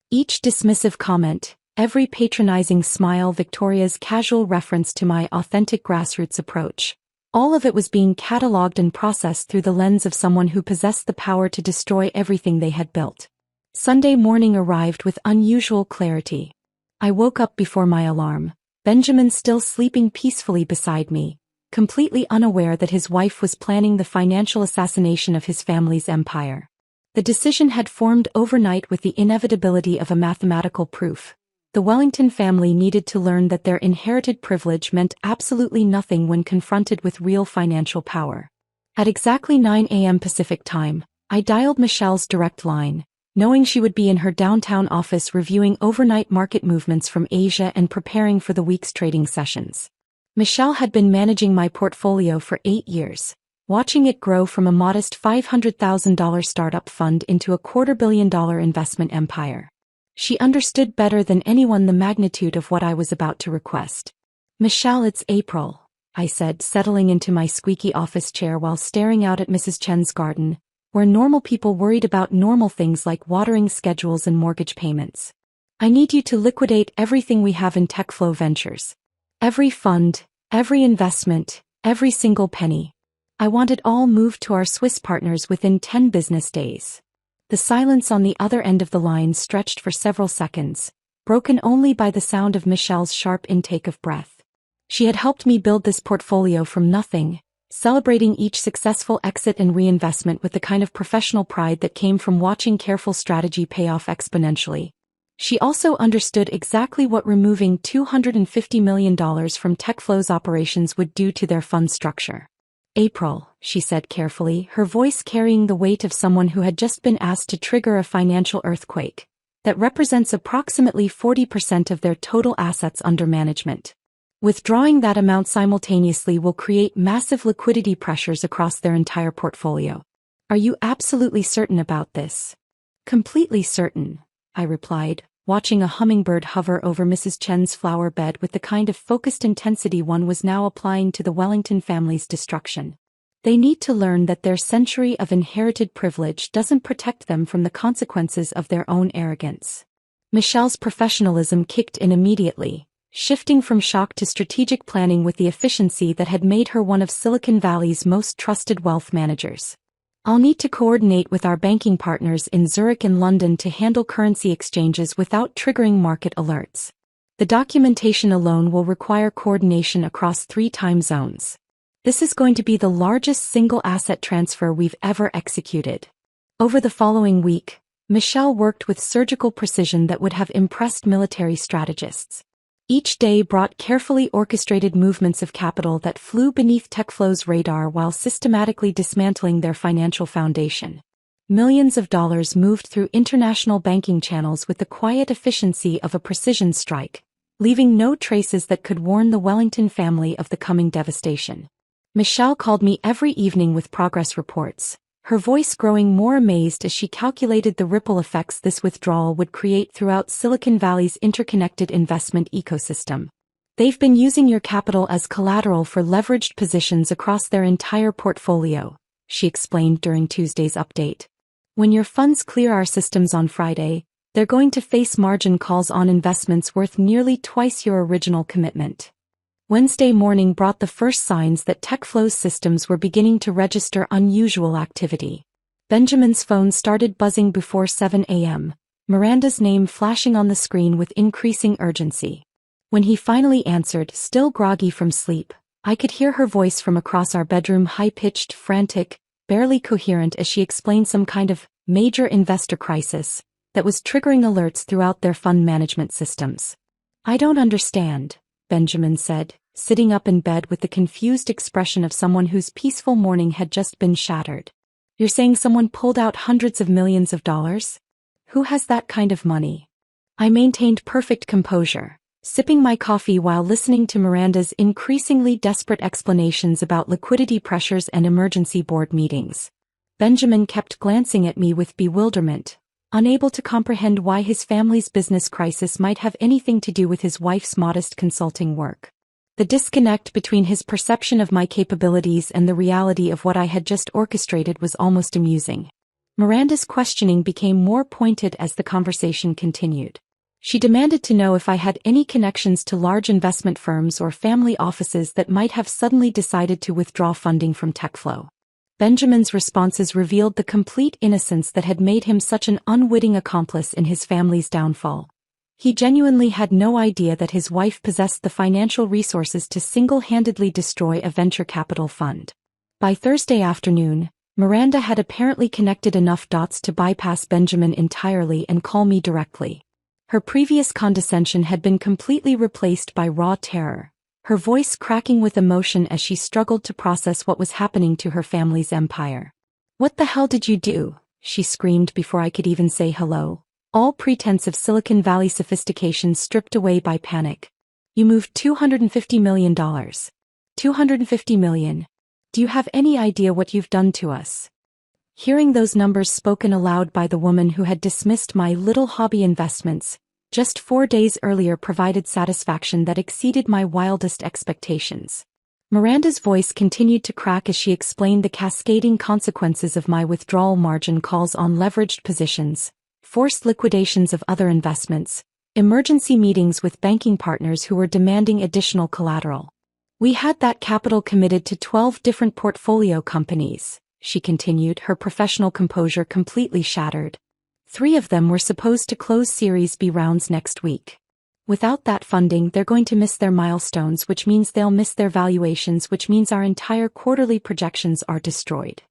Speaker 1: Each dismissive comment, every patronizing smile, Victoria's casual reference to my authentic grassroots approach, all of it was being catalogued and processed through the lens of someone who possessed the power to destroy everything they had built. Sunday morning arrived with unusual clarity. I woke up before my alarm, Benjamin still sleeping peacefully beside me, completely unaware that his wife was planning the financial assassination of his family's empire. The decision had formed overnight with the inevitability of a mathematical proof. The Wellington family needed to learn that their inherited privilege meant absolutely nothing when confronted with real financial power. At exactly 9 a.m. Pacific time, I dialed Michelle's direct line, knowing she would be in her downtown office reviewing overnight market movements from Asia and preparing for the week's trading sessions. Michelle had been managing my portfolio for 8 years, watching it grow from a modest $500,000 startup fund into a $250 million investment empire. She understood better than anyone the magnitude of what I was about to request. "Michelle, it's April," I said, settling into my squeaky office chair while staring out at Mrs. Chen's garden, where normal people worried about normal things like watering schedules and mortgage payments. "I need you to liquidate everything we have in TechFlow Ventures. Every fund, every investment, every single penny. I want it all moved to our Swiss partners within 10 business days." The silence on the other end of the line stretched for several seconds, broken only by the sound of Michelle's sharp intake of breath. She had helped me build this portfolio from nothing, celebrating each successful exit and reinvestment with the kind of professional pride that came from watching careful strategy pay off exponentially. She also understood exactly what removing $250 million from TechFlow's operations would do to their fund structure. "April," she said carefully, her voice carrying the weight of someone who had just been asked to trigger a financial earthquake that represents approximately 40% of their total assets under management. "Withdrawing that amount simultaneously will create massive liquidity pressures across their entire portfolio. Are you absolutely certain about this?" "Completely certain," I replied, watching a hummingbird hover over Mrs. Chen's flower bed with the kind of focused intensity one was now applying to the Wellington family's destruction. "They need to learn that their century of inherited privilege doesn't protect them from the consequences of their own arrogance." Michelle's professionalism kicked in immediately, shifting from shock to strategic planning with the efficiency that had made her one of Silicon Valley's most trusted wealth managers. "I'll need to coordinate with our banking partners in Zurich and London to handle currency exchanges without triggering market alerts. The documentation alone will require coordination across 3 time zones. This is going to be the largest single asset transfer we've ever executed." Over the following week, Michelle worked with surgical precision that would have impressed military strategists. Each day brought carefully orchestrated movements of capital that flew beneath TechFlow's radar while systematically dismantling their financial foundation. Millions of dollars moved through international banking channels with the quiet efficiency of a precision strike, leaving no traces that could warn the Wellington family of the coming devastation. Michelle called me every evening with progress reports, her voice growing more amazed as she calculated the ripple effects this withdrawal would create throughout Silicon Valley's interconnected investment ecosystem. "They've been using your capital as collateral for leveraged positions across their entire portfolio," she explained during Tuesday's update. "When your funds clear our systems on Friday, they're going to face margin calls on investments worth nearly twice your original commitment." Wednesday morning brought the first signs that TechFlow's systems were beginning to register unusual activity. Benjamin's phone started buzzing before 7 a.m., Miranda's name flashing on the screen with increasing urgency. When he finally answered, still groggy from sleep, I could hear her voice from across our bedroom, high-pitched, frantic, barely coherent, as she explained some kind of major investor crisis that was triggering alerts throughout their fund management systems. I don't understand, Benjamin said, sitting up in bed with the confused expression of someone whose peaceful morning had just been shattered. You're saying someone pulled out hundreds of millions of dollars? Who has that kind of money? I maintained perfect composure, sipping my coffee while listening to Miranda's increasingly desperate explanations about liquidity pressures and emergency board meetings. Benjamin kept glancing at me with bewilderment, unable to comprehend why his family's business crisis might have anything to do with his wife's modest consulting work. The disconnect between his perception of my capabilities and the reality of what I had just orchestrated was almost amusing. Miranda's questioning became more pointed as the conversation continued. She demanded to know if I had any connections to large investment firms or family offices that might have suddenly decided to withdraw funding from TechFlow. Benjamin's responses revealed the complete innocence that had made him such an unwitting accomplice in his family's downfall. He genuinely had no idea that his wife possessed the financial resources to single-handedly destroy a venture capital fund. By Thursday afternoon, Miranda had apparently connected enough dots to bypass Benjamin entirely and call me directly. Her previous condescension had been completely replaced by raw terror, her voice cracking with emotion as she struggled to process what was happening to her family's empire. "What the hell did you do?" she screamed before I could even say hello, all pretense of Silicon Valley sophistication stripped away by panic. "You moved $250 million. $250 million. Do you have any idea what you've done to us?" Hearing those numbers spoken aloud by the woman who had dismissed my little hobby investments just 4 days earlier provided satisfaction that exceeded my wildest expectations. Miranda's voice continued to crack as she explained the cascading consequences of my withdrawal margin calls on leveraged positions, forced liquidations of other investments, emergency meetings with banking partners who were demanding additional collateral. "We had that capital committed to 12 different portfolio companies," she continued, her professional composure completely shattered. 3 of them were supposed to close Series B rounds next week. Without that funding, they're going to miss their milestones, which means they'll miss their valuations, which means our entire quarterly projections are destroyed.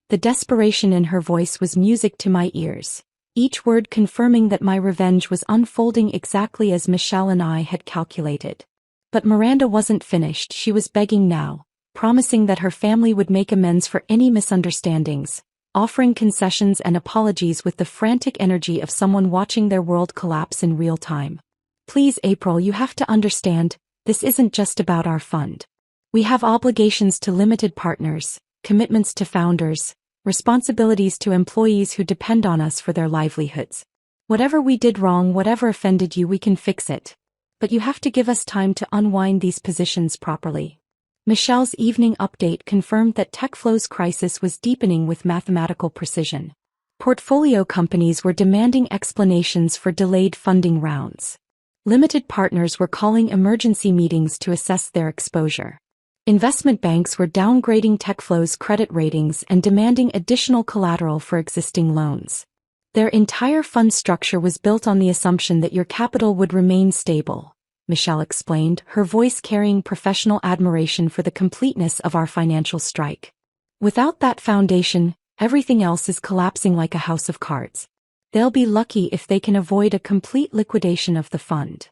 Speaker 1: The desperation in her voice was music to my ears, each word confirming that my revenge was unfolding exactly as Michelle and I had calculated. But Miranda wasn't finished. She was begging now, promising that her family would make amends for any misunderstandings, offering concessions and apologies with the frantic energy of someone watching their world collapse in real time. "Please, April, you have to understand, this isn't just about our fund. We have obligations to limited partners, commitments to founders, responsibilities to employees who depend on us for their livelihoods. Whatever we did wrong, whatever offended you, we can fix it. But you have to give us time to unwind these positions properly." Michelle's evening update confirmed that TechFlow's crisis was deepening with mathematical precision. Portfolio companies were demanding explanations for delayed funding rounds. Limited partners were calling emergency meetings to assess their exposure. Investment banks were downgrading TechFlow's credit ratings and demanding additional collateral for existing loans. Their entire fund structure was built on the assumption that your capital would remain stable, Michelle explained, her voice carrying professional admiration for the completeness of our financial strike. "Without that foundation, everything else is collapsing like a house of cards. They'll be lucky if they can avoid a complete liquidation of the fund."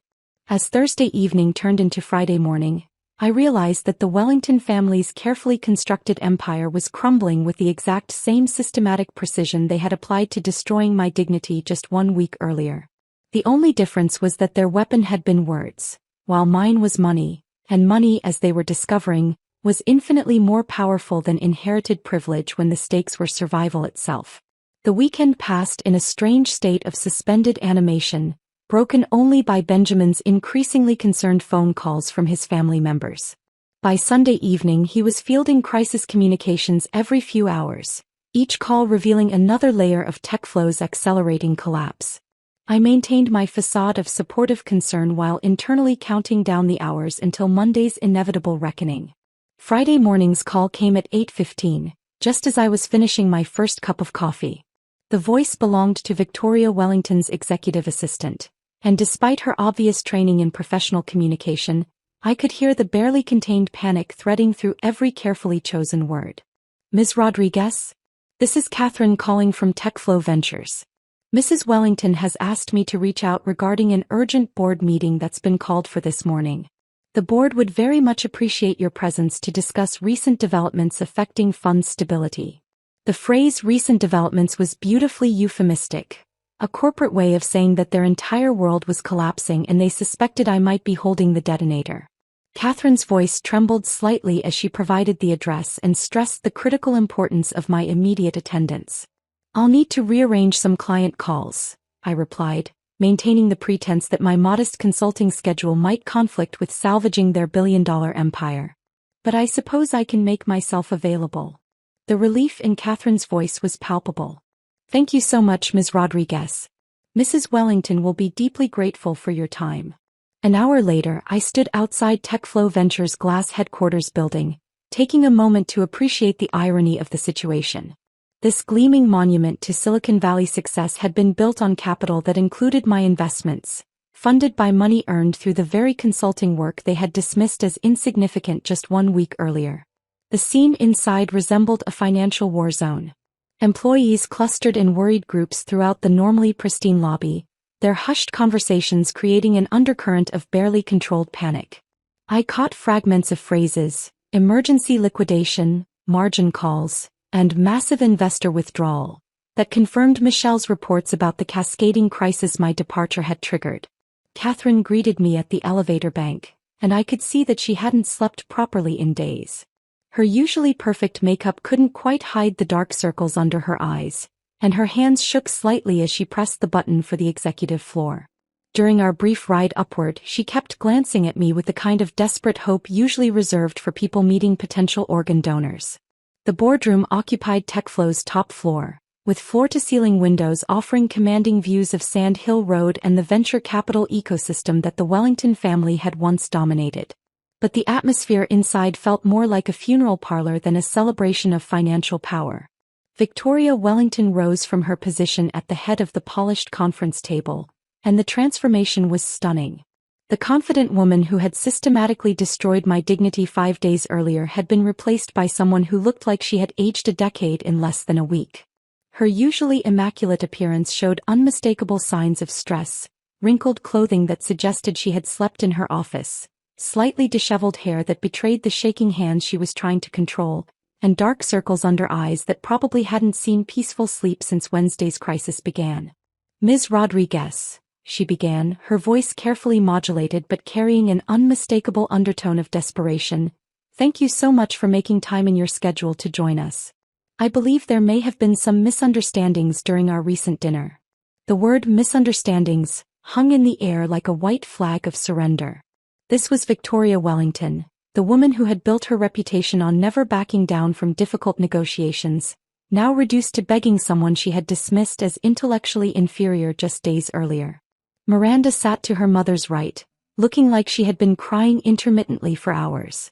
Speaker 1: As Thursday evening turned into Friday morning, I realized that the Wellington family's carefully constructed empire was crumbling with the exact same systematic precision they had applied to destroying my dignity just 1 week earlier. The only difference was that their weapon had been words, while mine was money, and money, as they were discovering, was infinitely more powerful than inherited privilege when the stakes were survival itself. The weekend passed in a strange state of suspended animation, broken only by Benjamin's increasingly concerned phone calls from his family members. By Sunday evening, he was fielding crisis communications every few hours, each call revealing another layer of TechFlow's accelerating collapse. I maintained my facade of supportive concern while internally counting down the hours until Monday's inevitable reckoning. Friday morning's call came at 8:15, just as I was finishing my first cup of coffee. The voice belonged to Victoria Wellington's executive assistant, and despite her obvious training in professional communication, I could hear the barely contained panic threading through every carefully chosen word. Ms. Rodriguez? This is Catherine calling from TechFlow Ventures. Mrs. Wellington has asked me to reach out regarding an urgent board meeting that's been called for this morning. The board would very much appreciate your presence to discuss recent developments affecting fund stability. The phrase recent developments was beautifully euphemistic, a corporate way of saying that their entire world was collapsing and they suspected I might be holding the detonator. Catherine's voice trembled slightly as she provided the address and stressed the critical importance of my immediate attendance. I'll need to rearrange some client calls, I replied, maintaining the pretense that my modest consulting schedule might conflict with salvaging their billion-dollar empire. But I suppose I can make myself available. The relief in Catherine's voice was palpable. Thank you so much, Ms. Rodriguez. Mrs. Wellington will be deeply grateful for your time. An hour later, I stood outside TechFlow Ventures' glass headquarters building, taking a moment to appreciate the irony of the situation. This gleaming monument to Silicon Valley success had been built on capital that included my investments, funded by money earned through the very consulting work they had dismissed as insignificant just 1 week earlier. The scene inside resembled a financial war zone. Employees clustered in worried groups throughout the normally pristine lobby, their hushed conversations creating an undercurrent of barely controlled panic. I caught fragments of phrases: emergency liquidation, margin calls, and massive investor withdrawal, that confirmed Michelle's reports about the cascading crisis my departure had triggered. Catherine greeted me at the elevator bank, and I could see that she hadn't slept properly in days. Her usually perfect makeup couldn't quite hide the dark circles under her eyes, and her hands shook slightly as she pressed the button for the executive floor. During our brief ride upward, she kept glancing at me with the kind of desperate hope usually reserved for people meeting potential organ donors. The boardroom occupied TechFlow's top floor, with floor-to-ceiling windows offering commanding views of Sand Hill Road and the venture capital ecosystem that the Wellington family had once dominated. But the atmosphere inside felt more like a funeral parlor than a celebration of financial power. Victoria Wellington rose from her position at the head of the polished conference table, and the transformation was stunning. The confident woman who had systematically destroyed my dignity 5 days earlier had been replaced by someone who looked like she had aged a decade in less than a week. Her usually immaculate appearance showed unmistakable signs of stress, wrinkled clothing that suggested she had slept in her office, slightly disheveled hair that betrayed the shaking hands she was trying to control, and dark circles under eyes that probably hadn't seen peaceful sleep since Wednesday's crisis began. Ms. Rodriguez, she began, her voice carefully modulated but carrying an unmistakable undertone of desperation, thank you so much for making time in your schedule to join us. I believe there may have been some misunderstandings during our recent dinner. The word misunderstandings hung in the air like a white flag of surrender. This was Victoria Wellington, the woman who had built her reputation on never backing down from difficult negotiations, now reduced to begging someone she had dismissed as intellectually inferior just days earlier. Miranda sat to her mother's right, looking like she had been crying intermittently for hours.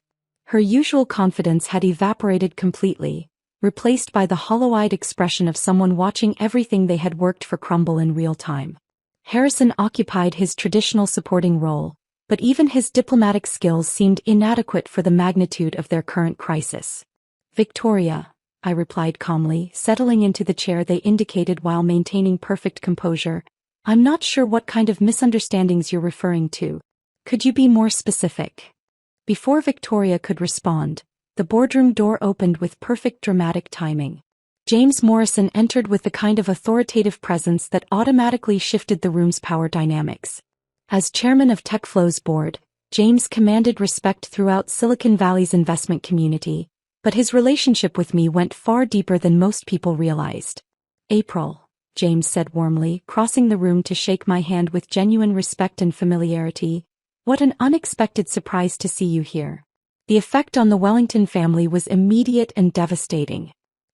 Speaker 1: Her usual confidence had evaporated completely, replaced by the hollow-eyed expression of someone watching everything they had worked for crumble in real time. Harrison occupied his traditional supporting role, but even his diplomatic skills seemed inadequate for the magnitude of their current crisis. Victoria, I replied calmly, settling into the chair they indicated while maintaining perfect composure, I'm not sure what kind of misunderstandings you're referring to. Could you be more specific? Before Victoria could respond, the boardroom door opened with perfect dramatic timing. James Morrison entered with the kind of authoritative presence that automatically shifted the room's power dynamics. As chairman of TechFlow's board, James commanded respect throughout Silicon Valley's investment community, but his relationship with me went far deeper than most people realized. April, James said warmly, crossing the room to shake my hand with genuine respect and familiarity, what an unexpected surprise to see you here. The effect on the Wellington family was immediate and devastating.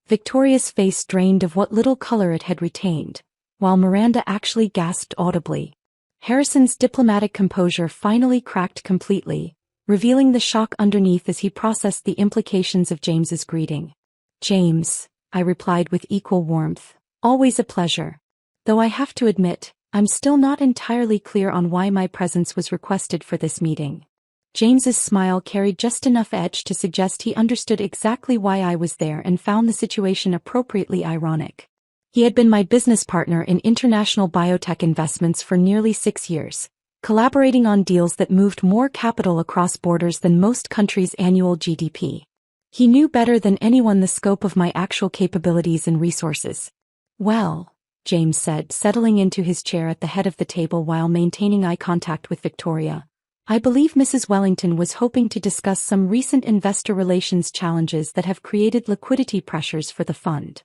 Speaker 1: Victoria's face drained of what little color it had retained, while Miranda actually gasped audibly. Harrison's diplomatic composure finally cracked completely, revealing the shock underneath as he processed the implications of James's greeting. James, I replied with equal warmth. Always a pleasure. Though I have to admit, I'm still not entirely clear on why my presence was requested for this meeting. James's smile carried just enough edge to suggest he understood exactly why I was there and found the situation appropriately ironic. He had been my business partner in international biotech investments for nearly 6 years, collaborating on deals that moved more capital across borders than most countries' annual GDP. He knew better than anyone the scope of my actual capabilities and resources. Well, James said, settling into his chair at the head of the table while maintaining eye contact with Victoria, I believe Mrs. Wellington was hoping to discuss some recent investor relations challenges that have created liquidity pressures for the fund.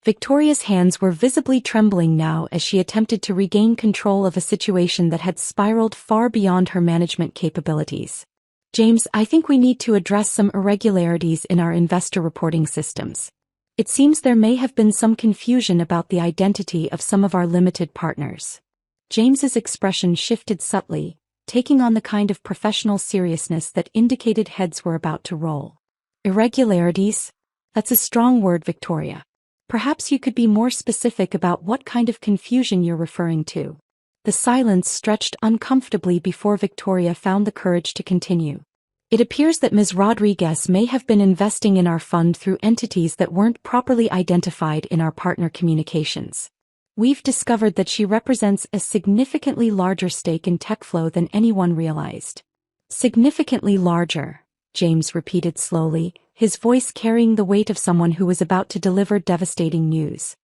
Speaker 1: Victoria's hands were visibly trembling now as she attempted to regain control of a situation that had spiraled far beyond her management capabilities. James, I think we need to address some irregularities in our investor reporting systems. It seems there may have been some confusion about the identity of some of our limited partners. James's expression shifted subtly, taking on the kind of professional seriousness that indicated heads were about to roll. Irregularities? That's a strong word, Victoria. Perhaps you could be more specific about what kind of confusion you're referring to. The silence stretched uncomfortably before Victoria found the courage to continue. It appears that Ms. Rodriguez may have been investing in our fund through entities that weren't properly identified in our partner communications. We've discovered that she represents a significantly larger stake in TechFlow than anyone realized. Significantly larger, James repeated slowly, his voice carrying the weight of someone who was about to deliver devastating news.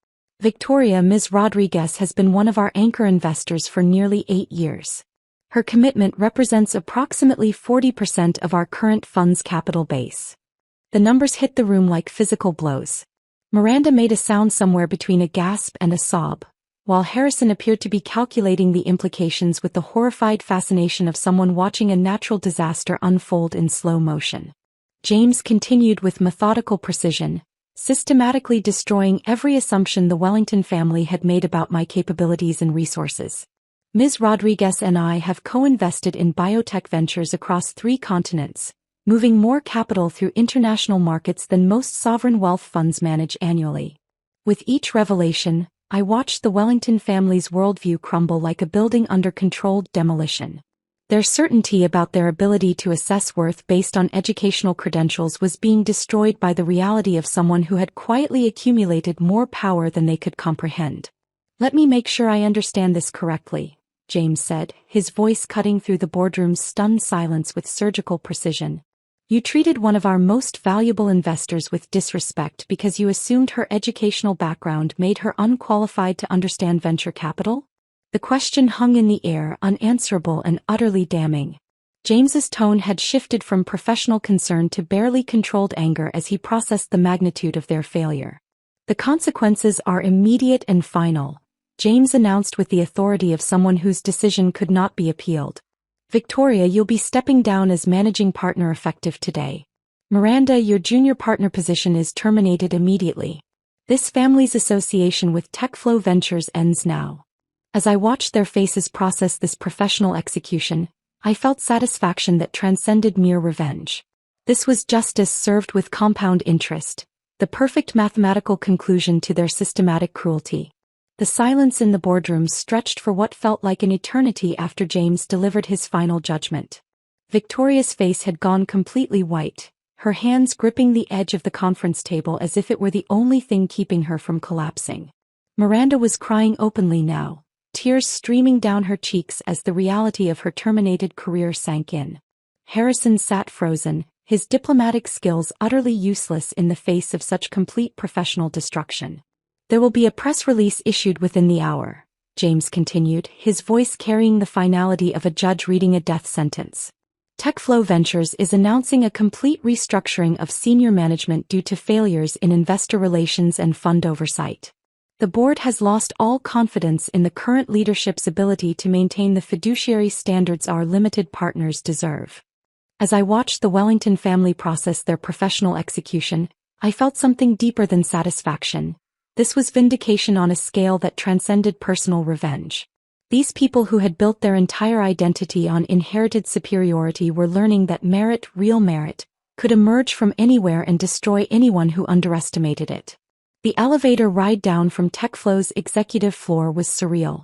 Speaker 1: Victoria, Ms. Rodriguez has been one of our anchor investors for nearly 8 years. Her commitment represents approximately 40% of our current fund's capital base. The numbers hit the room like physical blows. Miranda made a sound somewhere between a gasp and a sob, while Harrison appeared to be calculating the implications with the horrified fascination of someone watching a natural disaster unfold in slow motion. James continued with methodical precision, systematically destroying every assumption the Wellington family had made about my capabilities and resources. Ms. Rodriguez and I have co-invested in biotech ventures across 3 continents, moving more capital through international markets than most sovereign wealth funds manage annually. With each revelation, I watched the Wellington family's worldview crumble like a building under controlled demolition. Their certainty about their ability to assess worth based on educational credentials was being destroyed by the reality of someone who had quietly accumulated more power than they could comprehend. Let me make sure I understand this correctly, James said, his voice cutting through the boardroom's stunned silence with surgical precision. You treated one of our most valuable investors with disrespect because you assumed her educational background made her unqualified to understand venture capital? The question hung in the air, unanswerable and utterly damning. James's tone had shifted from professional concern to barely controlled anger as he processed the magnitude of their failure. The consequences are immediate and final, James announced with the authority of someone whose decision could not be appealed. Victoria, you'll be stepping down as managing partner effective today. Miranda, your junior partner position is terminated immediately. This family's association with TechFlow Ventures ends now. As I watched their faces process this professional execution, I felt satisfaction that transcended mere revenge. This was justice served with compound interest, the perfect mathematical conclusion to their systematic cruelty. The silence in the boardroom stretched for what felt like an eternity after James delivered his final judgment. Victoria's face had gone completely white, her hands gripping the edge of the conference table as if it were the only thing keeping her from collapsing. Miranda was crying openly now, tears streaming down her cheeks as the reality of her terminated career sank in. Harrison sat frozen, his diplomatic skills utterly useless in the face of such complete professional destruction. There will be a press release issued within the hour, James continued, his voice carrying the finality of a judge reading a death sentence. TechFlow Ventures is announcing a complete restructuring of senior management due to failures in investor relations and fund oversight. The board has lost all confidence in the current leadership's ability to maintain the fiduciary standards our limited partners deserve. As I watched the Wellington family process their professional execution, I felt something deeper than satisfaction. This was vindication on a scale that transcended personal revenge. These people who had built their entire identity on inherited superiority were learning that merit, real merit, could emerge from anywhere and destroy anyone who underestimated it. The elevator ride down from TechFlow's executive floor was surreal.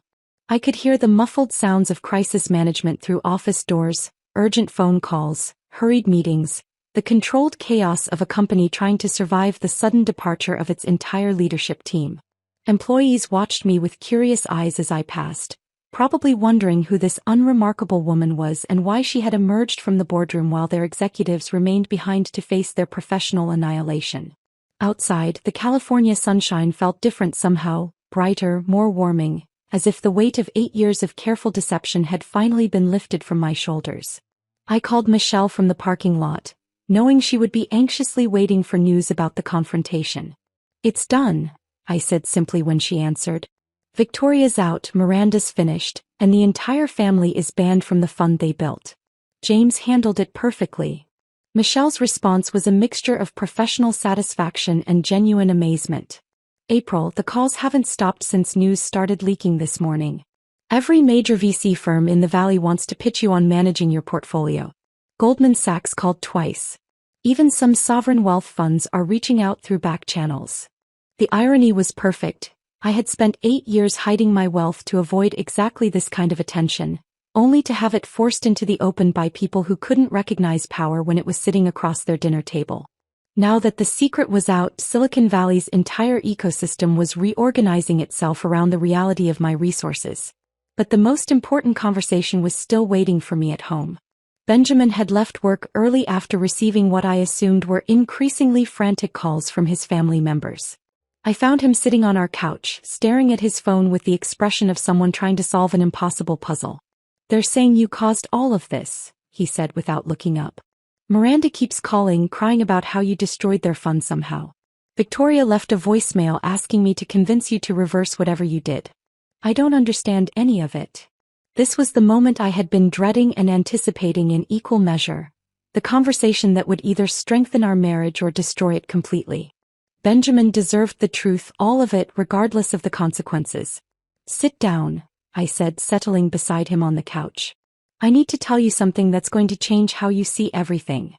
Speaker 1: I could hear the muffled sounds of crisis management through office doors, urgent phone calls, hurried meetings, the controlled chaos of a company trying to survive the sudden departure of its entire leadership team. Employees watched me with curious eyes as I passed, probably wondering who this unremarkable woman was and why she had emerged from the boardroom while their executives remained behind to face their professional annihilation. Outside, the California sunshine felt different somehow, brighter, more warming, as if the weight of 8 years of careful deception had finally been lifted from my shoulders. I called Michelle from the parking lot, knowing she would be anxiously waiting for news about the confrontation. "It's done," I said simply when she answered. "Victoria's out, Miranda's finished, and the entire family is banned from the fund they built. James handled it perfectly." Michelle's response was a mixture of professional satisfaction and genuine amazement. "April, the calls haven't stopped since news started leaking this morning. Every major VC firm in the Valley wants to pitch you on managing your portfolio. Goldman Sachs called twice. Even some sovereign wealth funds are reaching out through back channels." The irony was perfect. I had spent 8 years hiding my wealth to avoid exactly this kind of attention, only to have it forced into the open by people who couldn't recognize power when it was sitting across their dinner table. Now that the secret was out, Silicon Valley's entire ecosystem was reorganizing itself around the reality of my resources. But the most important conversation was still waiting for me at home. Benjamin had left work early after receiving what I assumed were increasingly frantic calls from his family members. I found him sitting on our couch, staring at his phone with the expression of someone trying to solve an impossible puzzle. "They're saying you caused all of this," he said without looking up. "Miranda keeps calling, crying about how you destroyed their fund somehow. Victoria left a voicemail asking me to convince you to reverse whatever you did. I don't understand any of it." This was the moment I had been dreading and anticipating in equal measure, the conversation that would either strengthen our marriage or destroy it completely. Benjamin deserved the truth, all of it, regardless of the consequences. "Sit down," I said, settling beside him on the couch. "I need to tell you something that's going to change how you see everything."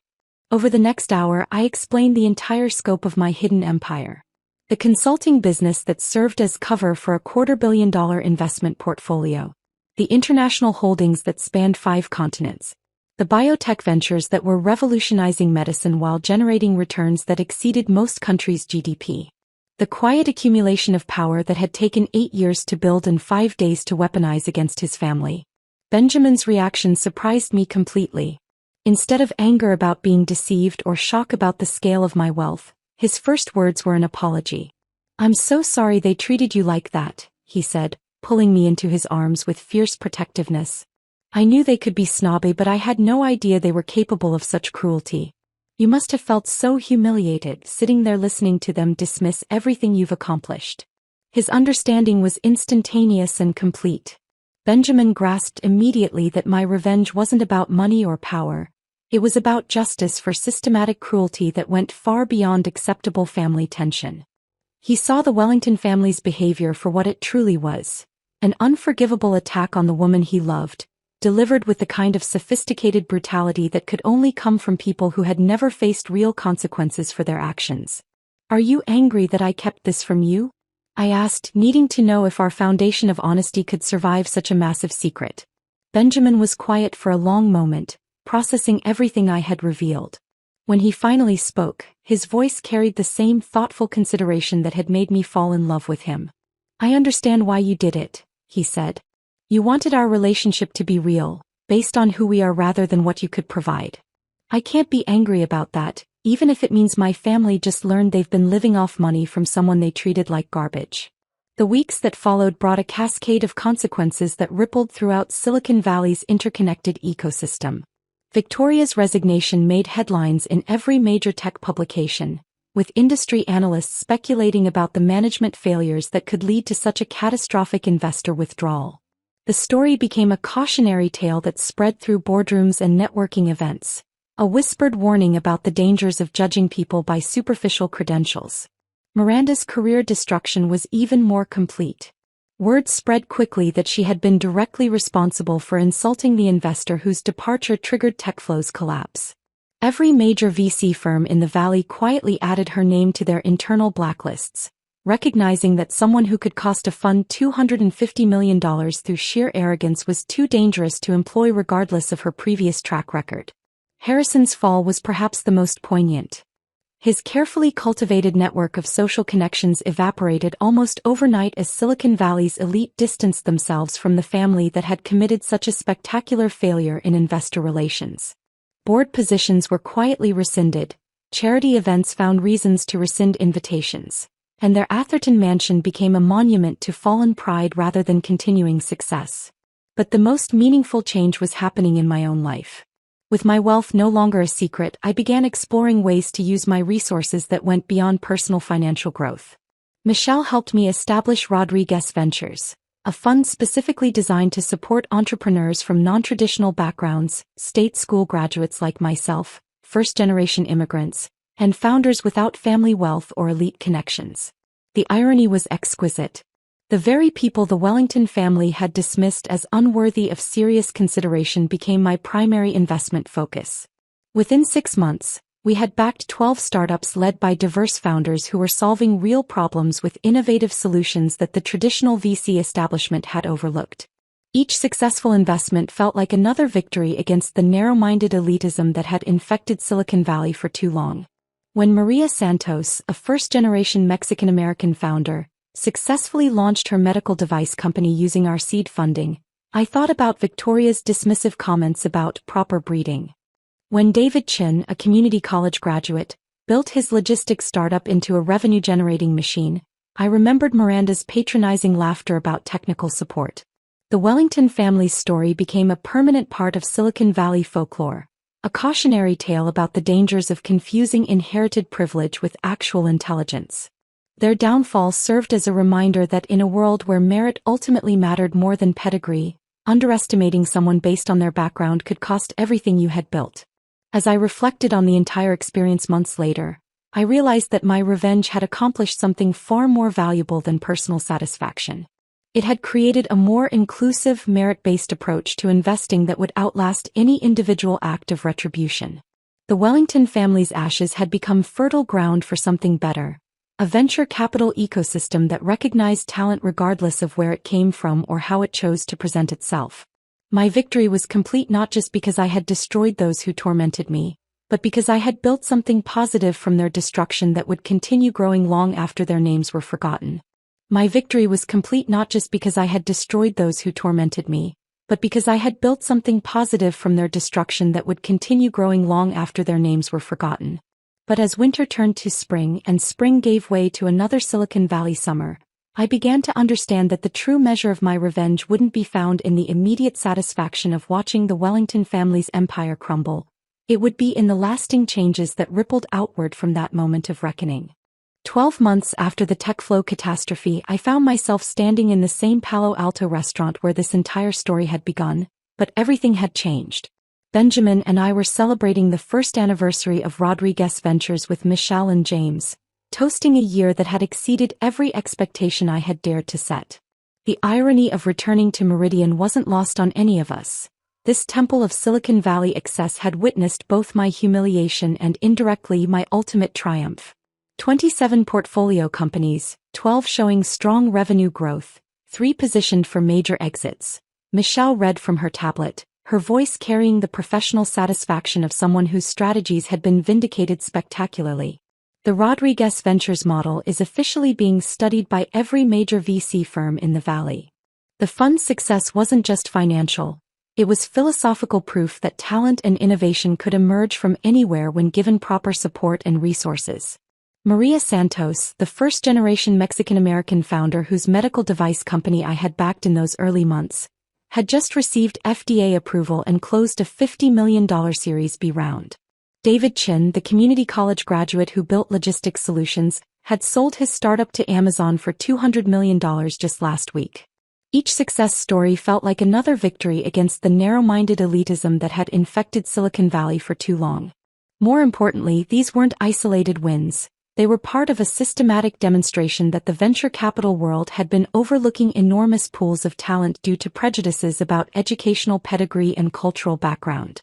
Speaker 1: Over the next hour, I explained the entire scope of my hidden empire. The consulting business that served as cover for a $250 million investment portfolio. The international holdings that spanned 5 continents. The biotech ventures that were revolutionizing medicine while generating returns that exceeded most countries' GDP. The quiet accumulation of power that had taken 8 years to build and 5 days to weaponize against his family. Benjamin's reaction surprised me completely. Instead of anger about being deceived or shock about the scale of my wealth, his first words were an apology. "I'm so sorry they treated you like that," he said, pulling me into his arms with fierce protectiveness. "I knew they could be snobby, but I had no idea they were capable of such cruelty. You must have felt so humiliated, sitting there listening to them dismiss everything you've accomplished." His understanding was instantaneous and complete. Benjamin grasped immediately that my revenge wasn't about money or power. It was about justice for systematic cruelty that went far beyond acceptable family tension. He saw the Wellington family's behavior for what it truly was. An unforgivable attack on the woman he loved, delivered with the kind of sophisticated brutality that could only come from people who had never faced real consequences for their actions. "Are you angry that I kept this from you?" I asked, needing to know if our foundation of honesty could survive such a massive secret. Benjamin was quiet for a long moment, processing everything I had revealed. When he finally spoke, his voice carried the same thoughtful consideration that had made me fall in love with him. "I understand why you did it," he said. "You wanted our relationship to be real, based on who we are rather than what you could provide. I can't be angry about that, even if it means my family just learned they've been living off money from someone they treated like garbage." The weeks that followed brought a cascade of consequences that rippled throughout Silicon Valley's interconnected ecosystem. Victoria's resignation made headlines in every major tech publication, with industry analysts speculating about the management failures that could lead to such a catastrophic investor withdrawal. The story became a cautionary tale that spread through boardrooms and networking events, a whispered warning about the dangers of judging people by superficial credentials. Miranda's career destruction was even more complete. Word spread quickly that she had been directly responsible for insulting the investor whose departure triggered TechFlow's collapse. Every major VC firm in the Valley quietly added her name to their internal blacklists, recognizing that someone who could cost a fund $250 million through sheer arrogance was too dangerous to employ regardless of her previous track record. Harrison's fall was perhaps the most poignant. His carefully cultivated network of social connections evaporated almost overnight as Silicon Valley's elite distanced themselves from the family that had committed such a spectacular failure in investor relations. Board positions were quietly rescinded, charity events found reasons to rescind invitations, and their Atherton mansion became a monument to fallen pride rather than continuing success. But the most meaningful change was happening in my own life. With my wealth no longer a secret, I began exploring ways to use my resources that went beyond personal financial growth. Michelle helped me establish Rodriguez Ventures, a fund specifically designed to support entrepreneurs from non-traditional backgrounds, state school graduates like myself, first-generation immigrants, and founders without family wealth or elite connections. The irony was exquisite. The very people the Wellington family had dismissed as unworthy of serious consideration became my primary investment focus. Within 6 months, we had backed 12 startups led by diverse founders who were solving real problems with innovative solutions that the traditional VC establishment had overlooked. Each successful investment felt like another victory against the narrow-minded elitism that had infected Silicon Valley for too long. When Maria Santos, a first-generation Mexican-American founder, successfully launched her medical device company using our seed funding, I thought about Victoria's dismissive comments about proper breeding. When David Chin, a community college graduate, built his logistics startup into a revenue-generating machine, I remembered Miranda's patronizing laughter about technical support. The Wellington family's story became a permanent part of Silicon Valley folklore, a cautionary tale about the dangers of confusing inherited privilege with actual intelligence. Their downfall served as a reminder that in a world where merit ultimately mattered more than pedigree, underestimating someone based on their background could cost everything you had built. As I reflected on the entire experience months later, I realized that my revenge had accomplished something far more valuable than personal satisfaction. It had created a more inclusive, merit-based approach to investing that would outlast any individual act of retribution. The Wellington family's ashes had become fertile ground for something better. A venture capital ecosystem that recognized talent regardless of where it came from or how it chose to present itself. My victory was complete not just because I had destroyed those who tormented me, but because I had built something positive from their destruction that would continue growing long after their names were forgotten. My victory was complete not just because I had destroyed those who tormented me, but because I had built something positive from their destruction that would continue growing long after their names were forgotten. But as winter turned to spring and spring gave way to another Silicon Valley summer, I began to understand that the true measure of my revenge wouldn't be found in the immediate satisfaction of watching the Wellington family's empire crumble. It would be in the lasting changes that rippled outward from that moment of reckoning. 12 months after the TechFlow catastrophe, I found myself standing in the same Palo Alto restaurant where this entire story had begun, but everything had changed. Benjamin and I were celebrating the first anniversary of Rodriguez Ventures with Michelle and James, toasting a year that had exceeded every expectation I had dared to set. The irony of returning to Meridian wasn't lost on any of us. This temple of Silicon Valley excess had witnessed both my humiliation and indirectly my ultimate triumph. 27 portfolio companies, 12 showing strong revenue growth, 3 positioned for major exits. Michelle read from her tablet, her voice carrying the professional satisfaction of someone whose strategies had been vindicated spectacularly. The Rodriguez Ventures model is officially being studied by every major VC firm in the Valley. The fund's success wasn't just financial, it was philosophical proof that talent and innovation could emerge from anywhere when given proper support and resources. Maria Santos, the first-generation Mexican-American founder whose medical device company I had backed in those early months, had just received FDA approval and closed a $50 million Series B round. David Chin, the community college graduate who built logistics solutions, had sold his startup to Amazon for $200 million just last week. Each success story felt like another victory against the narrow-minded elitism that had infected Silicon Valley for too long. More importantly, these weren't isolated wins. They were part of a systematic demonstration that the venture capital world had been overlooking enormous pools of talent due to prejudices about educational pedigree and cultural background.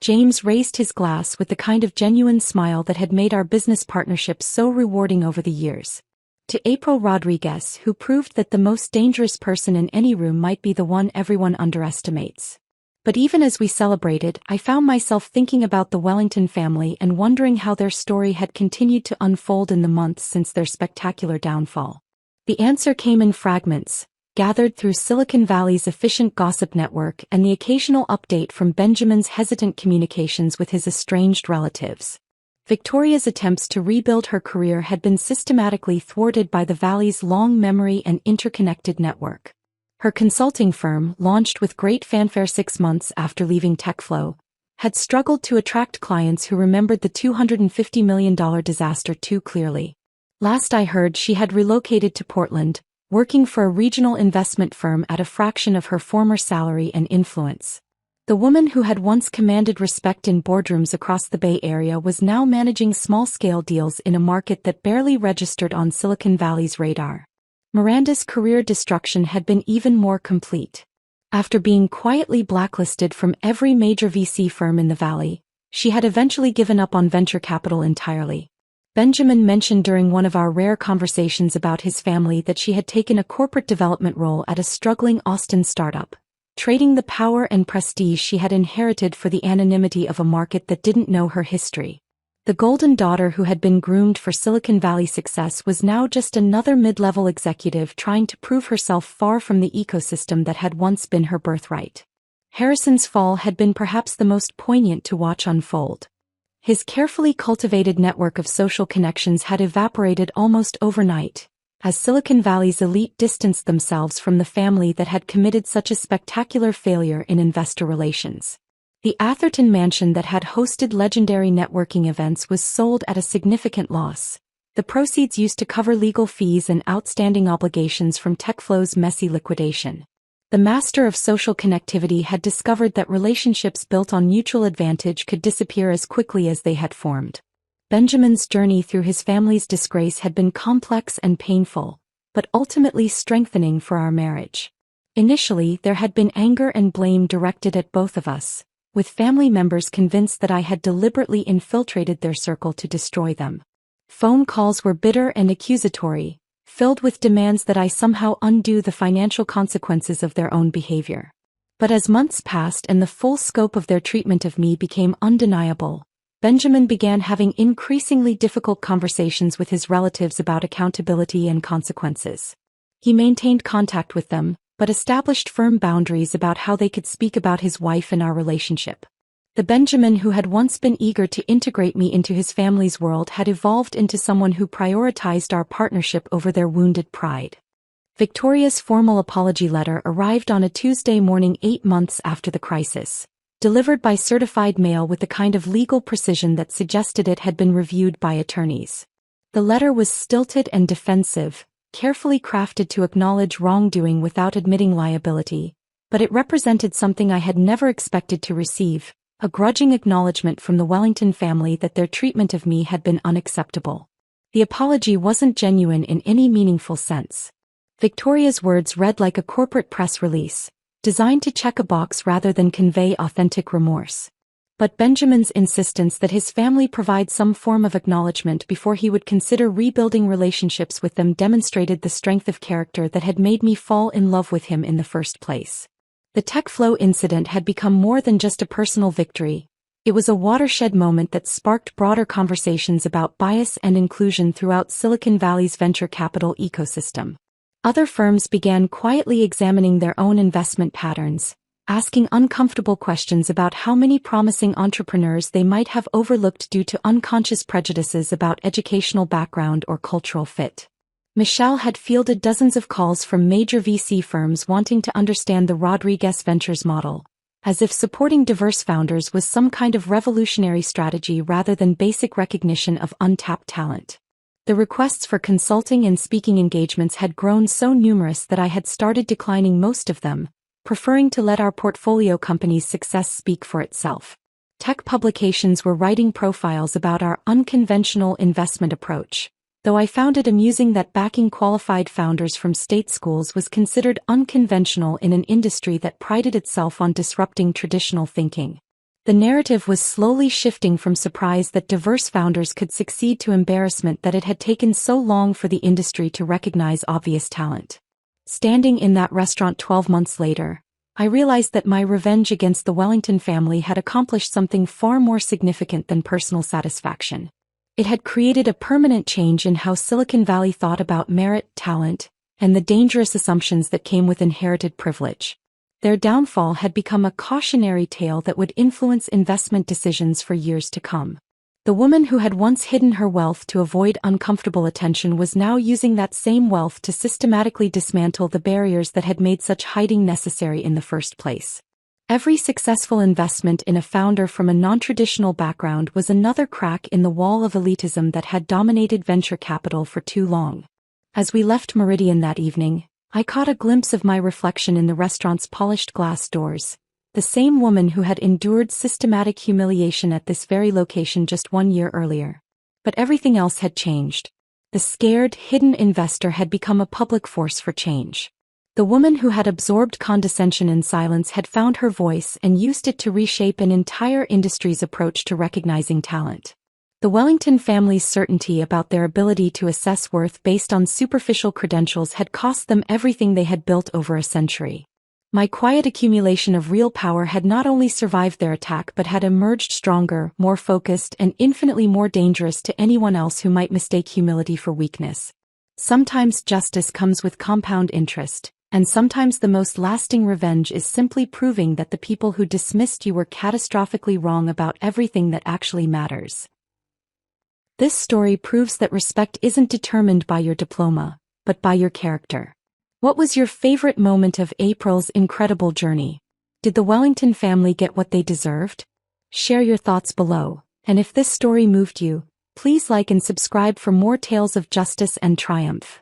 Speaker 1: James raised his glass with the kind of genuine smile that had made our business partnership so rewarding over the years. To April Rodriguez, who proved that the most dangerous person in any room might be the one everyone underestimates. But even as we celebrated, I found myself thinking about the Wellington family and wondering how their story had continued to unfold in the months since their spectacular downfall. The answer came in fragments, gathered through Silicon Valley's efficient gossip network and the occasional update from Benjamin's hesitant communications with his estranged relatives. Victoria's attempts to rebuild her career had been systematically thwarted by the Valley's long memory and interconnected network. Her consulting firm, launched with great fanfare 6 months after leaving TechFlow, had struggled to attract clients who remembered the $250 million disaster too clearly. Last I heard, she had relocated to Portland, working for a regional investment firm at a fraction of her former salary and influence. The woman who had once commanded respect in boardrooms across the Bay Area was now managing small-scale deals in a market that barely registered on Silicon Valley's radar. Miranda's career destruction had been even more complete. After being quietly blacklisted from every major VC firm in the Valley, she had eventually given up on venture capital entirely. Benjamin mentioned during one of our rare conversations about his family that she had taken a corporate development role at a struggling Austin startup, trading the power and prestige she had inherited for the anonymity of a market that didn't know her history. The golden daughter who had been groomed for Silicon Valley success was now just another mid-level executive trying to prove herself far from the ecosystem that had once been her birthright. Harrison's fall had been perhaps the most poignant to watch unfold. His carefully cultivated network of social connections had evaporated almost overnight, as Silicon Valley's elite distanced themselves from the family that had committed such a spectacular failure in investor relations. The Atherton mansion that had hosted legendary networking events was sold at a significant loss, the proceeds used to cover legal fees and outstanding obligations from TechFlow's messy liquidation. The master of social connectivity had discovered that relationships built on mutual advantage could disappear as quickly as they had formed. Benjamin's journey through his family's disgrace had been complex and painful, but ultimately strengthening for our marriage. Initially, there had been anger and blame directed at both of us, with family members convinced that I had deliberately infiltrated their circle to destroy them. Phone calls were bitter and accusatory, filled with demands that I somehow undo the financial consequences of their own behavior. But as months passed and the full scope of their treatment of me became undeniable, Benjamin began having increasingly difficult conversations with his relatives about accountability and consequences. He maintained contact with them, but established firm boundaries about how they could speak about his wife and our relationship. The Benjamin who had once been eager to integrate me into his family's world had evolved into someone who prioritized our partnership over their wounded pride. Victoria's formal apology letter arrived on a Tuesday morning 8 months after the crisis, delivered by certified mail with the kind of legal precision that suggested it had been reviewed by attorneys. The letter was stilted and defensive, carefully crafted to acknowledge wrongdoing without admitting liability, but it represented something I had never expected to receive: a grudging acknowledgement from the Wellington family that their treatment of me had been unacceptable. The apology wasn't genuine in any meaningful sense. Victoria's words read like a corporate press release, designed to check a box rather than convey authentic remorse. But Benjamin's insistence that his family provide some form of acknowledgement before he would consider rebuilding relationships with them demonstrated the strength of character that had made me fall in love with him in the first place. The TechFlow incident had become more than just a personal victory. It was a watershed moment that sparked broader conversations about bias and inclusion throughout Silicon Valley's venture capital ecosystem. Other firms began quietly examining their own investment patterns, asking uncomfortable questions about how many promising entrepreneurs they might have overlooked due to unconscious prejudices about educational background or cultural fit. Michelle had fielded dozens of calls from major VC firms wanting to understand the Rodriguez Ventures model, as if supporting diverse founders was some kind of revolutionary strategy rather than basic recognition of untapped talent. The requests for consulting and speaking engagements had grown so numerous that I had started declining most of them, preferring to let our portfolio company's success speak for itself. Tech publications were writing profiles about our unconventional investment approach, though I found it amusing that backing qualified founders from state schools was considered unconventional in an industry that prided itself on disrupting traditional thinking. The narrative was slowly shifting from surprise that diverse founders could succeed to embarrassment that it had taken so long for the industry to recognize obvious talent. Standing in that restaurant 12 months later, I realized that my revenge against the Wellington family had accomplished something far more significant than personal satisfaction. It had created a permanent change in how Silicon Valley thought about merit, talent, and the dangerous assumptions that came with inherited privilege. Their downfall had become a cautionary tale that would influence investment decisions for years to come. The woman who had once hidden her wealth to avoid uncomfortable attention was now using that same wealth to systematically dismantle the barriers that had made such hiding necessary in the first place. Every successful investment in a founder from a non-traditional background was another crack in the wall of elitism that had dominated venture capital for too long. As we left Meridian that evening, I caught a glimpse of my reflection in the restaurant's polished glass doors. The same woman who had endured systematic humiliation at this very location just 1 year earlier. But everything else had changed. The scared, hidden investor had become a public force for change. The woman who had absorbed condescension and silence had found her voice and used it to reshape an entire industry's approach to recognizing talent. The Wellington family's certainty about their ability to assess worth based on superficial credentials had cost them everything they had built over a century. My quiet accumulation of real power had not only survived their attack but had emerged stronger, more focused, and infinitely more dangerous to anyone else who might mistake humility for weakness. Sometimes justice comes with compound interest, and sometimes the most lasting revenge is simply proving that the people who dismissed you were catastrophically wrong about everything that actually matters. This story proves that respect isn't determined by your diploma, but by your character. What was your favorite moment of April's incredible journey? Did the Wellington family get what they deserved? Share your thoughts below, and if this story moved you, please like and subscribe for more tales of justice and triumph.